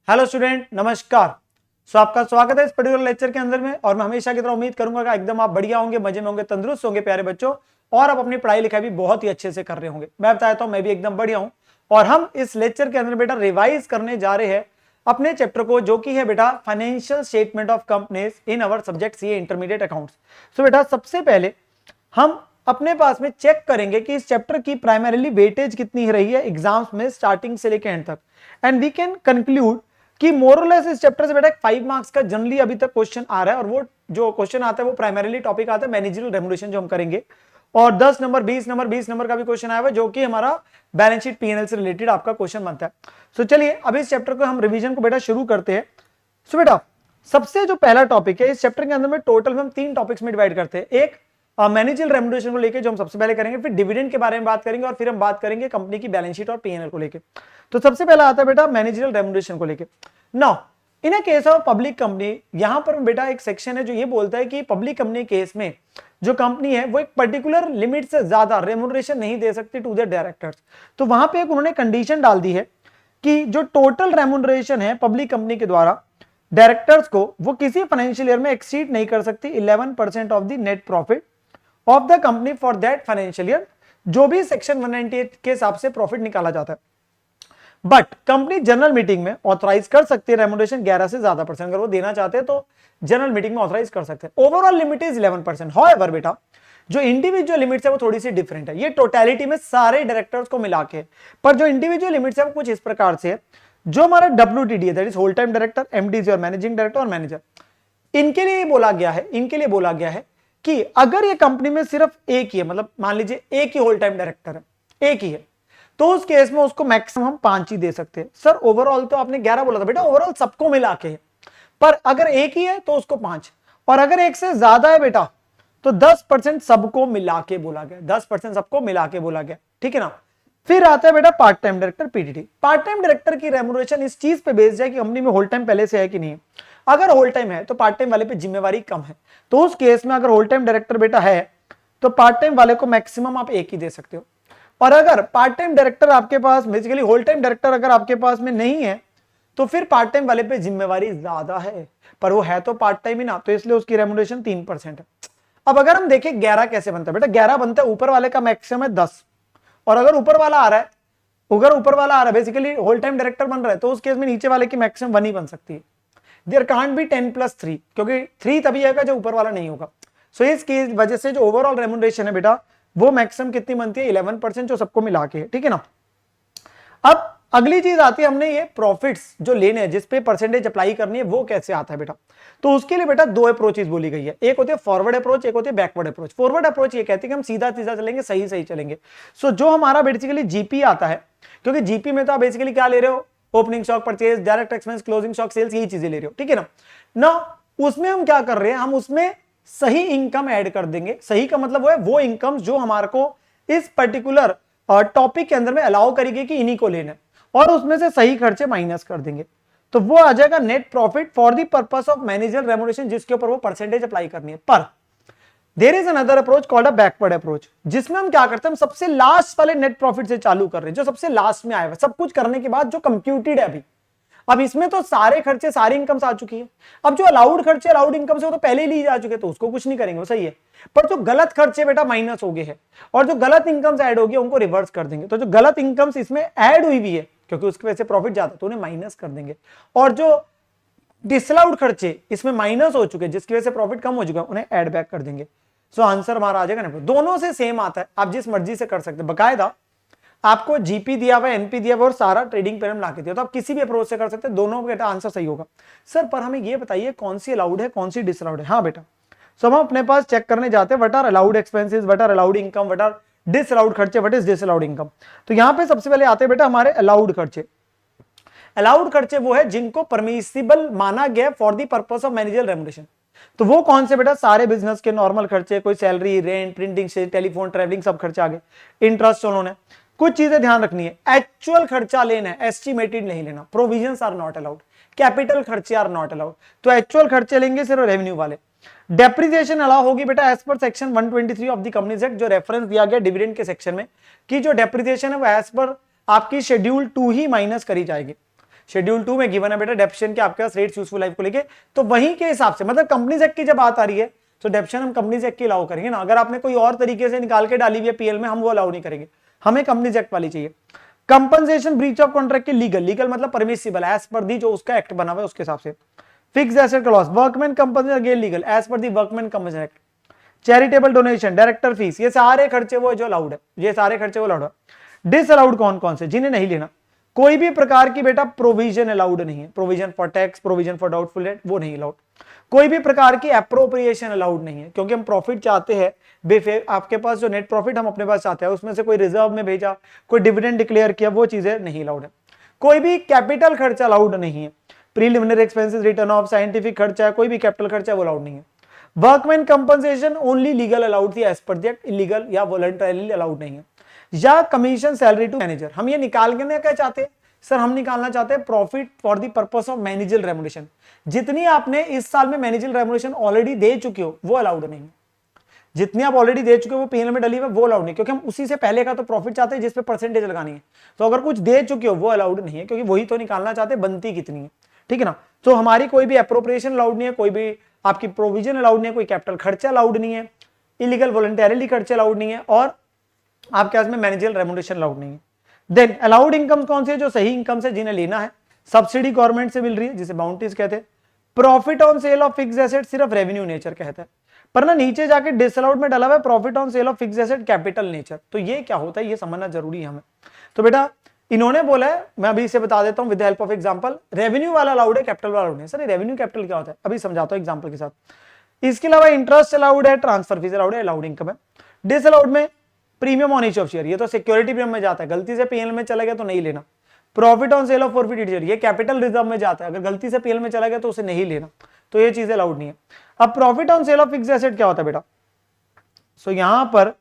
Hello student, नमस्कार। आपका स्वागत है इस पर्टिकुलर लेक्चर के अंदर में। और मैं हमेशा की तरह उम्मीद करूंगा कि एकदम आप बढ़िया होंगे, मजे में होंगे, तंदुरुस्त होंगे प्यारे बच्चों, और आप अपनी पढ़ाई लिखाई भी बहुत ही अच्छे से कर रहे होंगे। मैं बताता हूं, मैं भी एकदम बढ़िया हूं। और हम इस लेक्चर के अंदर बेटा रिवाइज करने जा रहे हैं अपने चैप्टर को, जो कि है बेटा financial statement of companies in our subject CA intermediate accounts. So बेटा सबसे पहले हम अपने पास में चेक करेंगे कि इस चैप्टर की प्राइमरीली वेटेज कितनी रही है एग्जाम्स में स्टार्टिंग से लेकर एंड तक। एंड वी कैन कंक्लूड कि मोरलेस इस चैप्टर से बेटा 5 मार्क्स का जनरली अभी तक क्वेश्चन आ रहा है। और वो जो क्वेश्चन आता है वो प्राइमरीली टॉपिक आता है मैनेजरियल रेम्युनरेशन, जो हम करेंगे। और 10 नंबर 20 नंबर 20 नंबर का भी क्वेश्चन आया हुआ, जो कि हमारा बैलेंस शीट पीएनएल से रिलेटेड आपका क्वेश्चन बनता है। सो चलिए अब इस चैप्टर को हम रिवीजन को बेटा शुरू करते हैं। सो बेटा सबसे जो पहला टॉपिक है इस चैप्टर के अंदर में, टोटल में हम 3 टॉपिक्स में डिवाइड करते हैं। एक मैनेजरियल रेम्युनरेशन को लेकर जो हम सबसे पहले करेंगे, फिर डिविडेंड के बारे में बात करेंगे, और फिर हम बात करेंगे कंपनी की बैलेंस शीट और पीएनएल को लेकर। तो सबसे पहला आता है बेटा मैनेजरियल रेम्युनरेशन को लेकर। Now in a case of public company, यहां पर बेटा एक सेक्शन है जो ये बोलता है कि पब्लिक कंपनी केस में जो कंपनी है वो एक पर्टिकुलर लिमिट से ज्यादा रेम्युनरेशन नहीं दे सकती टू द डायरेक्टर्स। तो वहां पे एक उन्होंने कंडीशन डाल दी है कि जो टोटल रेम्युनरेशन है पब्लिक कंपनी के द्वारा डायरेक्टर्स को, वो किसी फाइनेंशियल ईयर में एक्सीड नहीं कर सकती 11% of the net profit of the company for that financial year, जो भी सेक्शन 198 के हिसाब से प्रॉफिट निकाला जाता है। बट कंपनी जनरल मीटिंग में ऑथराइज कर सकती है रेम्युनरेशन 11 से ज्यादा परसेंट, अगर वो देना चाहते हैं तो जनरल मीटिंग में ऑथराइज कर सकते हैं। Overall limit is 11%। हाउएवर बेटा जो इंडिविजुअल लिमिट्स है वो थोड़ी सी डिफरेंट है। ये टोटलिटी में सारे डायरेक्टर्स को मिला के, पर जो इंडिविजुअल लिमिट्स है वो कुछ इस प्रकार से है। जो हमारा WTD है, that is whole time director, MDC और मैनेजिंग डायरेक्टर और मैनेजर, इनके लिए बोला गया है कि अगर ये कंपनी में सिर्फ एक ही है, मतलब मान लीजिए एक ही होल टाइम डायरेक्टर है, एक ही है, तो उस केस में उसको मैक्सिमम हम 5 ही दे सकते हैं। सर ओवरऑल तो आपने 11 बोला था बेटा, ओवरऑल सबको मिला के, पर अगर एक ही है तो उसको 5, और अगर एक से ज्यादा है बेटा तो 10% सबको मिला के बोला गया, 10% सबको मिला के बोला गया, ठीक है ना। फिर आता है बेटा part time director PTD। Part time director की रेम्युनरेशन इस चीज पे बेस्ड है कि कंपनी में होल टाइम पहले से है कि नहीं है। अगर होल टाइम है तो पार्ट टाइम वाले पे जिम्मेवारी कम है, तो उस केस में अगर होल टाइम डायरेक्टर बेटा है तो पार्ट टाइम वाले को मैक्सिमम आप एक ही दे सकते हो। और अगर पार्ट टाइम डायरेक्टर आपके पास, बेसिकली होल टाइम डायरेक्टर अगर आपके पास में नहीं है, तो फिर पार्ट टाइम वाले पे जिम्मेवारी ज्यादा है, पर वो है तो पार्ट टाइम ही ना, तो इसलिए उसकी रेम्युनरेशन 3% है। अब अगर हम देखें 11 कैसे बनता है बेटा, 11 बनता है, ऊपर वाले का मैक्सिमम है 10, और अगर ऊपर वाला आ रहा है बेसिकली होल टाइम डायरेक्टर बन रहा है, तो उस केस में नीचे वाले की मैक्सिमम 1 ही बन सकती है। देयर कांट बी 10+3, क्योंकि 3 तभी आएगा जब ऊपर वाला नहीं होगा। सो इसकी वजह से जो ओवरऑल रेम्युनरेशन है बेटा वो मैक्सिमम कितनी बनती है, 11%, जो सबको मिला के है, ठीक है ना। अब अगली चीज आती है, हमने ये प्रॉफिट्स जो लेने हैं जिसपे परसेंटेज अप्लाई करनी है, वो कैसे आता है बेटा। तो उसके लिए बेटा 2 अप्रोचेस बोली गई है, एक होती है फॉरवर्ड अप्रोच, एक होती है बैकवर्ड अप्रोच। फॉरवर्ड अप्रोच ये कहती है कि हम सीधा सीधा चलेंगे, सही सही चलेंगे। सो जो हमारा बेसिकली जीपी आता है, क्योंकि जीपी में तो आप बेसिकली क्या ले रहे हो, opening stock, purchase, direct expense, closing stock, sales, यही चीजें ले रहे हो, ठीक है ना। उसमें हम क्या कर रहे हैं, हम उसमें सही इनकम ऐड कर देंगे। सही का मतलब वो इनकम जो हमारे को इस पर्टिकुलर टॉपिक के अंदर में अलाउ करेगी कि इन्हीं को लेना है, और उसमें से सही खर्चे माइनस कर देंगे, तो वो आ जाएगा net profit for the purpose of manager remuneration, जिसके ऊपर वो परसेंटेज अप्लाई करनी है। पर there is another approach called a backward approach, जिसमें हम क्या करते हैं, हम सबसे लास्ट वाले नेट प्रॉफिट से चालू कर रहे हैं, जो सबसे लास्ट में आया हुआ, सब कुछ करने के बाद जो कंप्यूटेड है अभी। अब इसमें तो सारे खर्चे, सारी इनकम्स आ चुकी है। अब जो अलाउड खर्चे, अलाउड इनकम से वो तो पहले ही ली जा चुके, तो उसको कुछ नहीं करेंगे, वो सही है। पर जो गलत खर्चे बेटा माइनस हो गए हैं, और जो गलत इनकम्स ऐड हो गई उनको रिवर्स कर देंगे। तो जो गलत इनकम्स इसमें ऐड हुई भी है, क्योंकि उसकी वजह से प्रॉफिट ज्यादा, तो उन्हें माइनस कर देंगे। और जो डिसअलाउड खर्चे इसमें माइनस हो चुके, जिसकी वजह से प्रॉफिट कम हो चुका, उन्हें ऐड बैक कर देंगे। सो आंसर हमारा आ जाएगा ना। दोनों से सेम आता है, आप जिस मर्जी से कर सकते हैं। बकायदा आपको जीपी दिया हुआ, एनपी दिया हुआ और सारा ट्रेडिंग पेरम ला के दिया, तो आप किसी भी अप्रोच से कर सकते हैं, दोनों बेटा आंसर सही होगा। सर पर हमें ये बताइए कौन सी अलाउड है, कौन सी डिसअलाउड है। हाँ बेटा, सो हम अपने पास चेक करने जाते हैं, what are allowed expenses, what are allowed income, what are disallowed खर्चे, व्हाट इज डिसअलाउड इनकम। तो यहां पे सबसे पहले आते हैं बेटा हमारे अलाउड खर्चे। अलाउड खर्चे वो है जिनको परमिसिबल माना गया for the purpose of manager remuneration. तो वो कौन से बेटा, सारे बिजनेस के नॉर्मल खर्चे, कोई सैलरी, रेंट, प्रिंटिंग से, टेलीफोन, ट्रैवलिंग, सब खर्चे आ गए। इंटरेस्ट लोन है। कुछ चीजें ध्यान रखनी है, एक्चुअल खर्चा लेना है, एस्टिमेटेड नहीं लेना। Provisions are not allowed, capital खर्चे आर नॉट अलाउड। तो एक्चुअल खर्चे लेंगे सिर्फ रेवेन्यू वाले। डेप्रिसिएशन अलाउ होगी बेटा as per section 123 of the companies Act, जो रेफरेंस दिया गया डिविडेंड के सेक्शन में, कि जो डेप्रिसिएशन है वो एज पर आपकी शेड्यूल 2 ही माइनस करी जाएगी। शेड्यूल 2 में गिवन है बेटा डेप्शन के आपके पास रेट्स यूजफुल लाइफ को लेके, तो वहीं के हिसाब से मतलब कंपनीज एक्ट की जब बात आ रही है तो डेप्शन हम कंपनीज एक्ट की अलाउ करेंगे ना। अगर आपने कोई और तरीके से निकाल के डाली हुई है पीएल में, हम वो अलाउ नहीं करेंगे, हमें कंपनीज एक्ट वाली चाहिए। कंपनसेशन ब्रीच ऑफ कॉन्ट्रैक्ट के लीगल मतलब परमिसिबल एज पर दी जो उसका एक्ट बना हुआ है उसके हिसाब से। Fixed asset clause, workman compensation again legal as per the workman compensation act. Charitable donation, director fees, ये सारे खर्चे वो जो अलाउड है, ये सारे खर्चे वो अलाउड है। डिसअलाउड कौन कौन से, जिन्हें नहीं लेना, कोई भी प्रकार की बेटा प्रोविजन अलाउड नहीं है, provision for tax, provision for doubtful debt, वो नहीं अलाउड। कोई भी प्रकार की एप्रोप्रिएशन अलाउड नहीं है, क्योंकि हम प्रॉफिट चाहते हैं बेफे, आपके पास जो नेट प्रॉफिट हम अपने पास चाहते हैं उसमें से कोई रिजर्व में भेजा, कोई डिविडेंड डिक्लेयर किया, वो चीजें नहीं अलाउड है। कोई भी कैपिटल खर्चा अलाउड नहीं है, preliminary expenses, return of, scientific खर्चा है, कोई भी कैपिटल खर्चा वो अलाउड नहीं है। Workman compensation only legal allowed थी as per the act, illegal या वॉलंटरीली अलाउड नहीं है। या कमीशन सैलरी टू मैनेजर, हम ये निकाल के क्या चाहते हैं सर, हम निकालना चाहते हैं profit for the purpose of manager remuneration. जितनी आपने इस साल में मैनेजर रेमुनेशन ऑलरेडी दे चुके हो वो अलाउड नहीं है, जितनी आप ऑलरेडी दे चुके हो वो पीएनएल में डली हुई वो अलाउड नहीं, क्योंकि हम उसी से पहले का तो प्रॉफिट चाहते हैं जिस पे परसेंटेज लगानी है। तो अगर कुछ दे चुके हो वो अलाउड नहीं है, क्योंकि वही तो निकालना चाहते हैं बनती कितनी है, ठीक है ना। तो हमारी कोई भी अप्रोप्रिएशन अलाउड नहीं है, कोई भी आपकी प्रोविजन अलाउड नहीं है, कोई कैपिटल खर्चा अलाउड नहीं है, इलीगल वॉलंटरीली खर्चे अलाउड नहीं है, और आपके पास में मैनेजरियल रेमुनेशन अलाउड नहीं है। देन अलाउड इनकम कौन सी है, जो सही इनकम से जिन्हें लेना है, सब्सिडी गवर्नमेंट से मिल रही है जिसे बाउंटीज कहते हैं। Profit on sale of fixed asset सिर्फ रेवेन्यू नेचर कहता है, पर ना नीचे जाके डिसअलाउड में डाला हुआ है profit on sale of fixed asset capital nature. तो ये क्या होता है ये समझना जरूरी है हमें। तो बेटा इन्होंने बोला है, मैं अभी इसे बता देता हूं with help of example, revenue वाला अलाउड है, कैपिटल वाला अलाउड नहीं। सर रेवेन्यू कैपिटल क्या होता है, अभी समझाता हूं एग्जांपल के साथ। इसके अलावा इंटरेस्ट अलाउड है, ट्रांसफर फीस अलाउड है, अलाउड इनकम है। डिसअलाउड में premium on each of share, ये तो सिक्योरिटी प्रीमियम में जाता है, गलती से पीएल में चला गया तो नहीं लेना। Profit on sale of forfeited share, ये कैपिटल रिजर्व में जाता है, अगर गलती से पीएल में चला गया तो उसे नहीं लेना, तो ये चीजें अलाउड नहीं है। अब profit on sale of fixed asset क्या होता है बेटा, सो यहां पर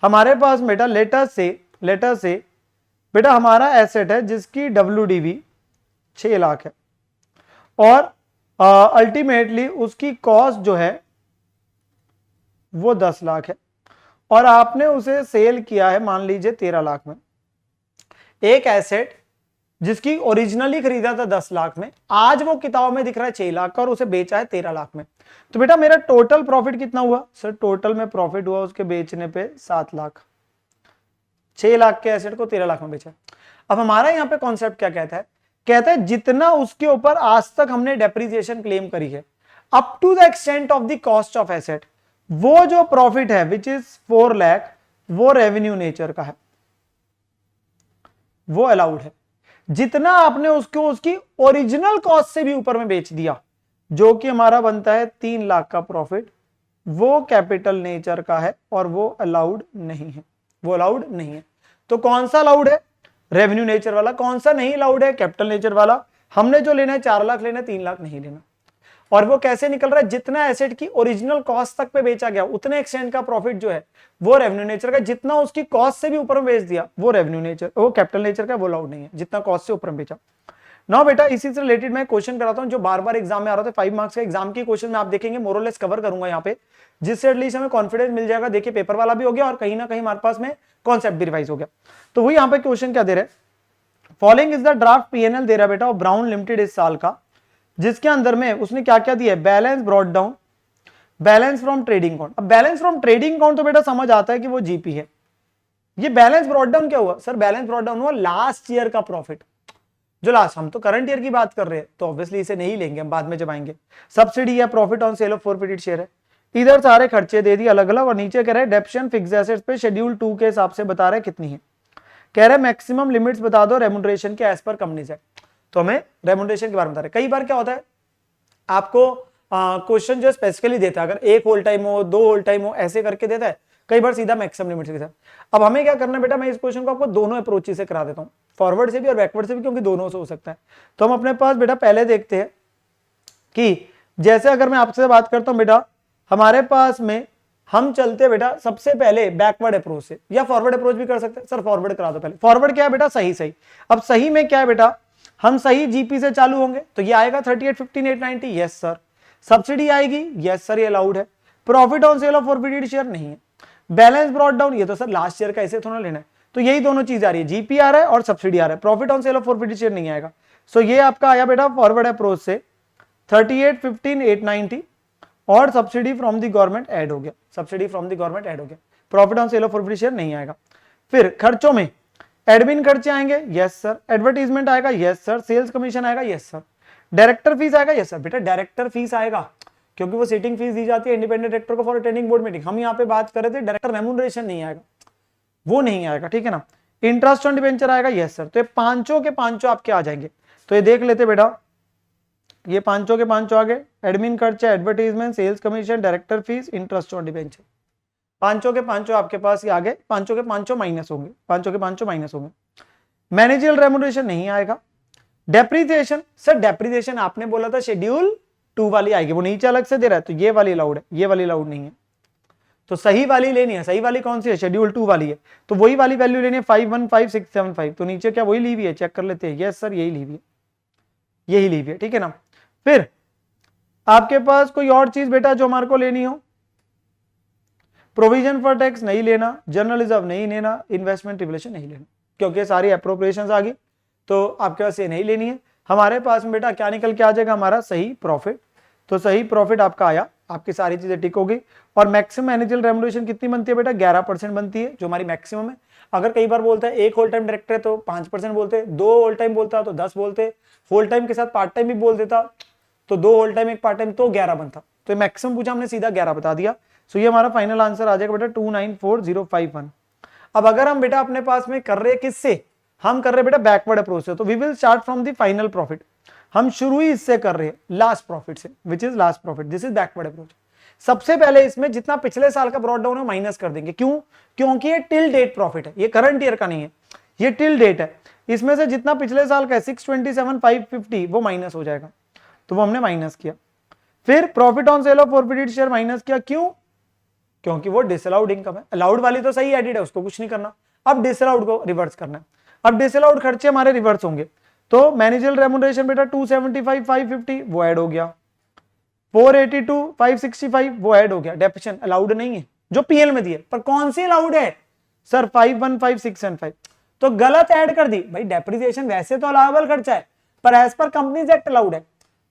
हमारे पास बेटा लेटर से बेटा हमारा एसेट है जिसकी WDV 6 लाख है, और अल्टीमेटली उसकी कॉस्ट जो है वो 10 लाख है, और आपने उसे सेल किया है मान लीजिए 13 लाख में। एक एसेट जिसकी ओरिजिनली खरीदा था 10 लाख में, आज वो किताब में दिख रहा है 6 लाख का, और उसे बेचा है 13 लाख में। तो बेटा मेरा टोटल प्रॉफिट कितना हुआ, सर टोटल में प्रॉफिट हुआ उसके बेचने पे 7 लाख, 6 लाख के एसेट को 13 लाख में बेचा। अब हमारा यहाँ पे कॉन्सेप्ट क्या कहता है, जितना उसके ऊपर आज तक हमने डेप्रिसिएशन क्लेम करी है up to the extent of the cost of asset, वो जो प्रॉफिट है विच इज 4 लाख, वो रेवेन्यू नेचर का है, वो अलाउड है। जितना आपने उसको उसकी ओरिजिनल कॉस्ट से भी ऊपर में बेच दिया, जो कि हमारा बनता है 3 लाख का प्रॉफिट, वो कैपिटल नेचर का है और वो अलाउड नहीं है, वो अलाउड नहीं है। तो कौन सा अलाउड है, रेवेन्यू नेचर वाला। कौन सा नहीं अलाउड है, कैपिटल नेचर वाला। हमने जो लेना है 4 लाख लेना है, 3 लाख नहीं लेना। और वो कैसे निकल रहा है, जितना एसेट की ओरिजिनल कॉस्ट तक पे बेचा गया उतने एक्सटेंट का प्रॉफिट जो है वो रेवेन्यू नेचर का, जितना उसकी कॉस्ट से भी ऊपर में बेच दिया वो रेवेन्यू नेचर, वो कैपिटल नेचर का, वो अलाउड नहीं है, जितना कॉस्ट से ऊपर में बेचा। नाउ बेटा इसी से रिलेटेड मैं क्वेश्चन कराता हूं जो बार बार एग्जाम में आ रहा था, 5 मार्क्स का एग्जाम की क्वेश्चन में आप देखेंगे मोरलेस कवर करूंगा यहाँ पे, जिससे एटलीस्ट हमें कॉन्फिडेंस मिल जाएगा। देखिए पेपर वाला भी हो गया और कहीं ना कहीं हमारे पास में कॉन्सेप्ट भी रिवाइज हो गया। तो वही यहाँ पे क्वेश्चन क्या दे रहे, following is the draft PNL दे रहा बेटा ब्राउन लिमिटेड इस साल का, जिसके अंदर में उसने क्या क्या दिया है, balance brought down, balance from trading account. अब बैलेंस फ्रॉम ट्रेडिंग अकाउंट तो बेटा समझ आता है कि वो जीपी है। ये बैलेंस ब्रॉट डाउन क्या हुआ, सर बैलेंस ब्रॉट डाउन हुआ लास्ट ईयर का प्रॉफिट, जो लास्ट, हम तो करंट ईयर की बात कर रहे हैं तो ऑब्वियसली इसे नहीं लेंगे, हम बाद में जब आएंगे। सब्सिडी या profit on sale of forfeited share है। इधर सारे खर्चे दे दिए अलग अलग, और नीचे कह रहे हैं डेप्शन फिक्स्ड एसेट्स पे शेड्यूल 2 के हिसाब से बता रहे कितनी है। कह रहे मैक्सिमम लिमिट्स बता दो रेमुनरेशन के एज पर कंपनीज एक्ट। तो हमें रेमुनरेशन के बारे में बता रहे। कई बार क्या होता है आपको क्वेश्चन जो स्पेसिफिकली देता है, अगर 1 होल टाइम हो 2 होल टाइम हो ऐसे करके देता है, कई बार सीधा मैक्सिमम लिमिट के साथ। अब हमें क्या करना है बेटा, मैं इस क्वेश्चन को आपको दोनों अप्रोच से करा देता हूँ, फॉरवर्ड से भी और बैकवर्ड से भी, क्योंकि दोनों से हो सकता है। तो हम अपने पास बेटा पहले देखते हैं कि जैसे अगर मैं आपसे बात करता हूँ बेटा, हमारे पास में हम चलते हैं बेटा सबसे पहले बैकवर्ड अप्रोच से, या फॉरवर्ड अप्रोच भी कर सकते हैं। सर फॉरवर्ड करा दो पहले। फॉरवर्ड क्या है बेटा, सही। अब सही में क्या है बेटा, हम सही जीपी से चालू होंगे तो ये आएगा 38,15,890, यस सर। सब्सिडी आएगी, यस सर, ये अलाउड है। Profit on sale of forfeited share नहीं है। बैलेंस ब्रॉट डाउन, ये तो सर लास्ट ईयर का, ऐसे थोड़ा लेना है। तो यही दोनों चीज आ रही है, जीपी आ रहा है और सब्सिडी आ रहा है, profit on sale of forfeited share नहीं आएगा। सो ये आपका आया बेटा फॉरवर्ड अप्रोच से 3815,890 और subsidy from the government add हो गया, subsidy from the government add हो गया। Profit on sale of forward share नहीं आएगा। फिर खर्चों में एडमिन खर्चे आएंगे, यस सर। एडवर्टीजमेंट आएगा, यस सर। सेल्स कमीशन आएगा, यस सर। डायरेक्टर फीस आएगा, यस सर। बेटा डायरेक्टर फीस आएगा क्योंकि वो सीटिंग फीस दी जाती है इंडिपेंडेंट डायरेक्टर को फॉर अटेंडिंग बोर्ड मीटिंग। हम यहाँ पे बात कर रहे थे डायरेक्टर रेम्यूनरेशन नहीं आएगा, वो नहीं आएगा, ठीक है ना। इंटरेस्ट ऑन डिबेंचर आएगा, यस सर। तो ये पांचों के पांचों आपके आ जाएंगे। तो ये देख लेते बेटा, ये पांचों के पांचों आ गए। एडमिन खर्चा, advertisement, sales commission, director fees, interest on debenture, पांचों के पांचों आपके पास ये आ गए। पांचों के पांचों माइनस होंगे, पांचों के पांचों माइनस होंगे। मैनेजरियल रेम्यूनरेशन नहीं आएगा। डेप्रीसिएशन, सर डेप्रीसिएशन आपने बोला था शेड्यूल 2 वाली आएगी, वो नीचे अलग से दे रहा है, तो ये वाली अलाउड है, ये वाली अलाउड नहीं है। तो सही वाली लेनी है। सही वाली कौन सी है? शेड्यूल 2 वाली है, तो वही वाली वैल्यू लेनी है 515675। तो नीचे क्या वही ली हुई है? चेक कर लेते हैं। यस सर यही ली हुई है, यही ली हुई है, ठीक है ना। फिर आपके पास कोई और चीज बेटा जो हमारे को लेनी हो, प्रोविजन फॉर टैक्स नहीं लेना, जनरल रिजर्व नहीं लेना, इन्वेस्टमेंट रिवोल्यूशन नहीं लेना, क्योंकि सारी अप्रोप्रिएशंस आ गई, तो आपके पास ये नहीं लेनी है। हमारे पास में बेटा क्या निकल के आ जाएगा? हमारा सही प्रॉफिट। तो सही प्रॉफिट आपका आया, आपकी सारी चीजें टिक हो गई। और मैक्सिमम मैनेजरियल रेम्यूनरेशन कितनी बनती है बेटा? 11% बनती है, जो हमारी मैक्सिमम है। अगर कई बार बोलता है एक होल टाइम डायरेक्टर है तो 5% बोलते, 2 होल टाइम बोलता तो 10 बोलते, होल टाइम के साथ पार्ट टाइम भी बोल देता तो 2 होल टाइम एक पार्ट टाइम तो 11 बनता। तो मैक्सिमम पूछा हमने, सीधा 11 बता दिया। सो ये हमारा फाइनल आंसर आ जाएगा बेटा 294051। अब अगर हम बेटा अपने पास में कर रहे किससे? हम कर रहे बेटा बैकवर्ड अप्रोच से। तो we will start from the final profit. हम शुरू ही इससे कर रहे हैं, लास्ट प्रॉफिट से, which is last profit. This is backward approach. सबसे पहले इसमें जितना पिछले साल का ब्रॉड डाउन है माइनस कर देंगे। क्यों? क्योंकि ये टिल डेट प्रॉफिट है, ये करंट ईयर का नहीं है, ये टिल डेट है। इसमें से जितना पिछले साल का है 627,550 वो माइनस हो जाएगा, तो वो हमने माइनस किया। फिर profit on sale of forfeited share minus किया। क्यों? क्योंकि वो डिसअलाउड इनकम है। अलाउड वाली तो सही एडिड है, उसको कुछ नहीं करना। अब डिसअलाउड को रिवर्स करना है। अब डिसअलाउड खर्चे हमारे रिवर्स होंगे, तो मैनेजरियल रेम्यूनरेशन बेटा 275,550 वो ऐड हो गया, 482,565 वो ऐड हो गया। डेप्रिसिएशन अलाउड नहीं है जो पीएल में दिए, पर कौन सी अलाउड है सर? 515675। तो गलत ऐड कर दी भाई। डेप्रिसिएशन वैसे तो अलाउबल खर्चा है, पर as per companies act allowed है।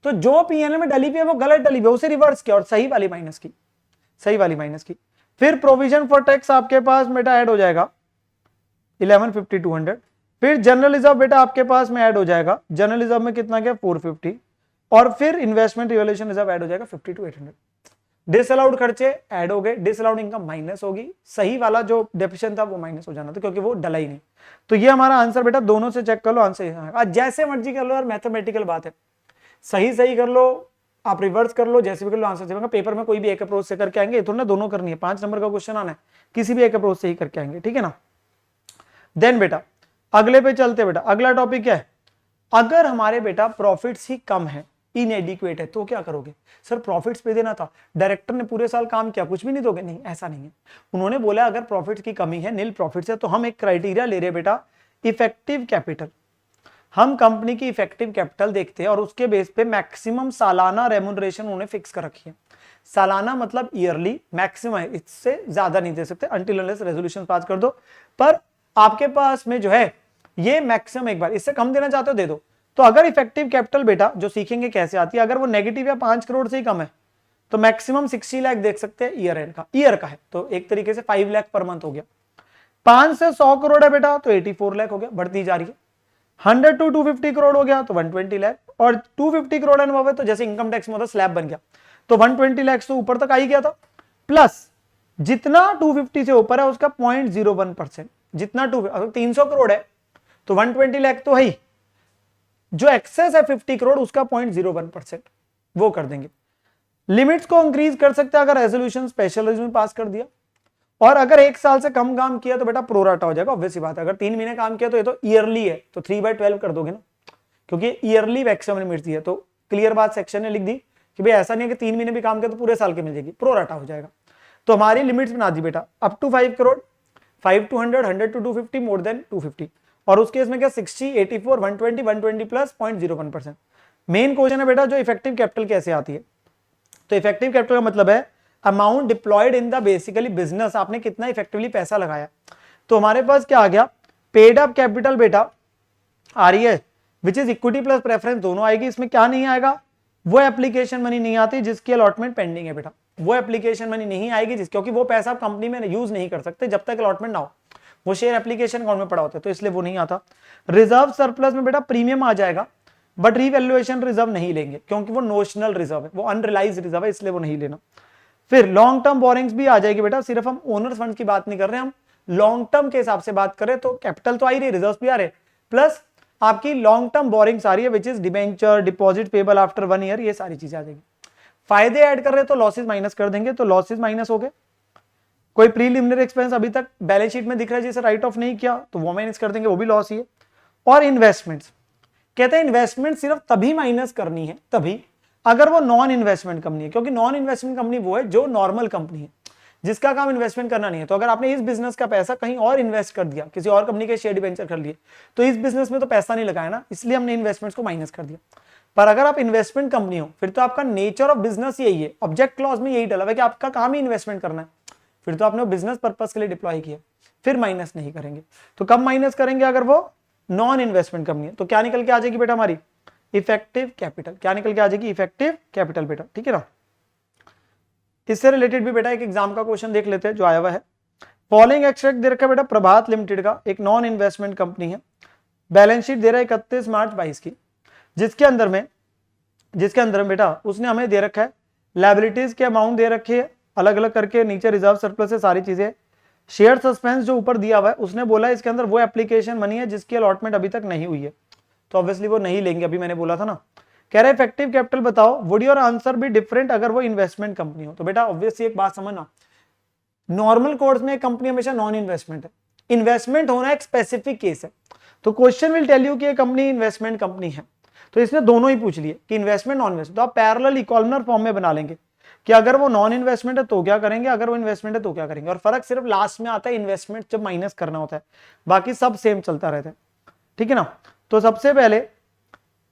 तो जो पीएल में डली हुई है वो गलत डली हुई है, उसे रिवर्स किया और सही वाली माइनस की, सही वाली माइनस की। फिर प्रोविजन फॉर टैक्स आपके पास बेटा ऐड हो जाएगा 1150,200। फिर जनरल रिजर्व बेटा आपके पास में ऐड हो जाएगा। जनरल रिजर्व में कितना गया? 450। और फिर इन्वेस्टमेंट रिवोल्यूशन रिजर्व ऐड हो जाएगा 52,800। डिसअलाउड खर्चे ऐड हो गए, डिसअलाउड इनकम माइनस होगी। सही वाला जो डेफिशिएंट था वो माइनस हो जाना था, क्योंकि वो डला ही नहीं। तो ये हमारा आंसर बेटा, दोनों से चेक कर लो आंसर। आज जैसे मर्जी कर लो यार, मैथमेटिकल बात है, सही सही कर लो, आप रिवर्स कर लो, जैसे भी कर लो आंसर चलेगा। पेपर में कोई भी एक अप्रोच से करके आएंगे, थोड़ा ना दोनों करनी है। 5 नंबर का क्वेश्चन आना है, किसी भी एक अप्रोच से ही करके आएंगे, ठीक है ना। देन बेटा अगले पे चलते बेटा। अगला टॉपिक क्या है? अगर हमारे बेटा प्रॉफिट्स ही कम है, इनएडिक्वेट है, तो क्या करोगे? सर प्रॉफिट्स पे देना था, डायरेक्टर ने पूरे साल काम किया, कुछ भी नहीं दोगे? नहीं, ऐसा नहीं है। उन्होंने बोला अगर प्रॉफिट्स की कमी है, नील प्रॉफिट्स है, तो हम एक क्राइटेरिया ले रहे बेटा, इफेक्टिव कैपिटल। हम कंपनी की इफेक्टिव कैपिटल देखते हैं और उसके बेस पे मैक्सिमम सालाना रेम्यूनरेशन उन्होंने फिक्स कर रखी है। सालाना मतलब ईयरली मैक्सिमम है, इससे ज्यादा नहीं दे सकते अंटिल अनलेस रेजोल्यूशन पास कर दो। पर आपके पास में जो है ये मैक्सिमम एक बार, इससे कम देना चाहते हो दे दो। तो अगर इफेक्टिव कैपिटल बेटा जो सीखेंगे कैसे आती है, अगर वो नेगेटिव या 5 करोड़ से ही कम है तो मैक्सिमम 60 लाख देख सकते हैं ईयर एंड का, ईयर का है तो एक तरीके से 5 लाख पर मंथ हो गया। 5 से 100 करोड़ है बेटा तो 84 लाख हो गया, बढ़ती जा रही है। 100 to 250 करोड़ हो गया तो 120 लाख, और 250 करोड़ अनुभव है तो जैसे इनकम टैक्स में स्लैब बन गया तो 120 लाख से ऊपर तक आ ही गया था। प्लस जितना 250 से ऊपर है उसका 0.01%, जितना 300 करोड़ है तो 120 लाख तो है ही, जो एक्सेस है 50 करोड़ उसका 0.01% वो कर देंगे। लिमिट्स को इंक्रीज कर सकते हैं अगर रेजोल्यूशन स्पेशल में पास कर दिया, और अगर 1 साल से कम काम किया तो बेटा प्रोराटा हो जाएगा। ऑब्वियस बात है, अगर 3 महीने काम किया तो ये तो ईयरली है तो 3/12 कर दोगे ना, क्योंकि ईयरली मैक्सिमम लिमिट दी है। तो क्लियर बात सेक्शन ने लिख दी कि भाई ऐसा नहीं है कि 3 महीने भी काम किया तो पूरे साल के मिल जाएगी, प्रोराटा हो जाएगा। तो हमारी लिमिट्स बना दी बेटा, up to 5 crore, 5 to 100, 100 to 250, more than 250। और उसके इसमें क्या 60, 84, 120, 120 प्लस 0.01%। मेन क्वेश्चन है बेटा जो इफेक्टिव कैपिटल कैसे आती है। तो इफेक्टिव कैपिटल का मतलब है amount deployed in the basically business, आपने कितना इफेक्टिवली पैसा लगाया। तो हमारे पास क्या आ गया, पेड अप कैपिटल बेटा आ रही है which is equity plus preference दोनों आएगी। इसमें क्या नहीं आएगा, वो एप्लीकेशन मनी नहीं आती जिसकी अलॉटमेंट पेंडिंग है बेटा, वो एप्लीकेशन मनी नहीं आएगी क्योंकि वो पैसा आप कंपनी में यूज नहीं कर सकते जब तक अलॉटमेंट ना हो, वो शेयर एप्लीकेशन अकाउंट में पड़ा होता है, तो इसलिए वो नहीं आता। रिजर्व सरप्लस में बेटा प्रीमियम आ जाएगा, बट रीवैल्यूएशन रिजर्व नहीं लेंगे क्योंकि वो नोशनल रिजर्व है, वो अनरिलाइज रिजर्व है, इसलिए वो नहीं लेना। फिर लॉन्ग टर्म बोरिंग्स भी आ जाएगी बेटा, सिर्फ हम ओनर्स फंड की बात नहीं कर रहे, हम लॉन्ग टर्म के हिसाब से बात करें तो कैपिटल तो आ ही रही, रिजर्व भी आ रहे, प्लस आपकी लॉन्ग टर्म बोरिंग्स आ रही है which is debenture, deposit payable after 1 year, ये सारी चीजें आ जाएगी। फायदे ऐड कर रहे तो लॉसेस माइनस कर देंगे, तो लॉसेस माइनस हो गए। कोई प्रीलिमिनरी एक्सपेंस अभी तक बैलेंस शीट में दिख रहा है जैसे राइट ऑफ नहीं किया तो वो माइनस कर देंगे, वो भी लॉस ही है। और इन्वेस्टमेंट्स, कहते हैं इन्वेस्टमेंट सिर्फ तभी माइनस करनी है तभी अगर वो नॉन इन्वेस्टमेंट कंपनी है, क्योंकि नॉन इन्वेस्टमेंट कंपनी वो है जो नॉर्मल कंपनी है जिसका काम इन्वेस्टमेंट करना नहीं है। तो अगर आपने इस बिजनेस का पैसा कहीं और इन्वेस्ट कर दिया, किसी और कंपनी के शेयर डिबेंचर कर लिए, तो इस बिजनेस में तो पैसा नहीं लगाया ना, इसलिए हमने इन्वेस्टमेंट्स को माइनस कर दिया। पर अगर आप इन्वेस्टमेंट कंपनी हो फिर तो आपका नेचर ऑफ बिजनेस यही है, ऑब्जेक्ट क्लॉज में यही डला है कि आपका काम ही इन्वेस्टमेंट करना है, फिर तो आपने बिजनेस पर्पस के लिए डिप्लॉय किया, फिर माइनस नहीं करेंगे। तो कब माइनस करेंगे, अगर वो नॉन इन्वेस्टमेंट कंपनी है। तो क्या निकल के आ जाएगी बेटा हमारी इफेक्टिव कैपिटल, क्या निकल के आ जाएगी इफेक्टिव कैपिटल बेटा, ठीक है ना। इससे रिलेटेड भी बेटा एक एग्जाम का क्वेश्चन देख लेते हैं जो आया हुआ है। फॉलोइंग एक्सट्रैक्ट दे रखा है बेटा प्रभात लिमिटेड का, एक नॉन इन्वेस्टमेंट कंपनी है, बैलेंस शीट दे रहा है 31 मार्च 22 की, जिसके अंदर में बेटा उसने हमें दे रखा है लायबिलिटीज के अमाउंट दे रखे है अलग अलग करके, नीचे रिजर्व सरप्लस है, सारी चीजें। शेयर सस्पेंस जो ऊपर दिया हुआ है उसने बोला है इसके अंदर वो एप्लीकेशन मनी है जिसकी अलॉटमेंट अभी तक नहीं हुई है, तो ऑब्वियसली वो नहीं लेंगे, अभी मैंने बोला था ना। कह रहे इफेक्टिव कैपिटल बताओ, वुड योर आंसर भी डिफरेंट अगर वो इन्वेस्टमेंट कंपनी हो। तो बेटा ऑब्वियसली एक बात समझना, नॉर्मल कोर्स में कंपनी हमेशा नॉन इन्वेस्टमेंट है, इन्वेस्टमेंट होना एक स्पेसिफिक केस है। तो क्वेश्चन विल टेल यू कि ये कंपनी इन्वेस्टमेंट कंपनी है, तो इसने दोनों ही पूछ लिए कि इन्वेस्टमेंट नॉन इन्वेस्टमेंट, तो आप पैरेलल इक्वलनर फॉर्म में बना लेंगे कि अगर वो नॉन इन्वेस्टमेंट है तो क्या करेंगे, अगर वो इन्वेस्टमेंट है तो क्या करेंगे। और फर्क सिर्फ लास्ट में आता है, इन्वेस्टमेंट जब माइनस करना होता है, बाकी सब सेम चलता रहता है, ठीक है ना। तो सबसे पहले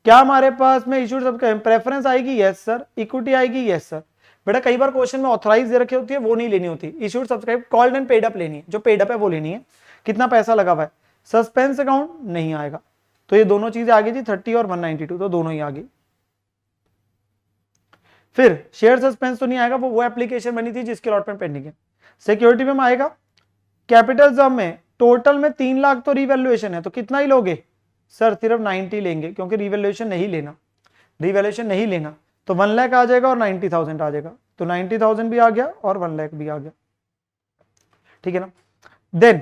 क्या हमारे पास में इशू सब प्रेफरेंस आएगी, यस सर, इक्विटी आएगी, यस सर। बेटा कई बार क्वेश्चन में ऑथराइज दे रखी होती है, वो नहीं लेनी होती, issued subscribe called and paid up लेनी है, जो पेड अप है वो लेनी है, कितना पैसा लगा हुआ है। सस्पेंस अकाउंट नहीं आएगा, तो ये दोनों चीजें आ गई थी 30 और 192, तो दोनों ही आ गई। फिर शेयर सस्पेंस तो नहीं आएगा, वो एप्लीकेशन बनी थी जिसकी अलॉटमेंट पेंडिंग है। सिक्योरिटी में आएगा, कैपिटल जब में टोटल में 3 लाख तो रिवैल्यूएशन है, तो कितना ही लोगे सर, सिर्फ 90 लेंगे क्योंकि रिवैल्यूएशन नहीं लेना, रिवैल्यूएशन नहीं लेना, तो 1 लाख आ जाएगा और 90,000 आ जाएगा, तो 90,000 भी आ गया और 1 लाख भी आ गया, ठीक है ना। देन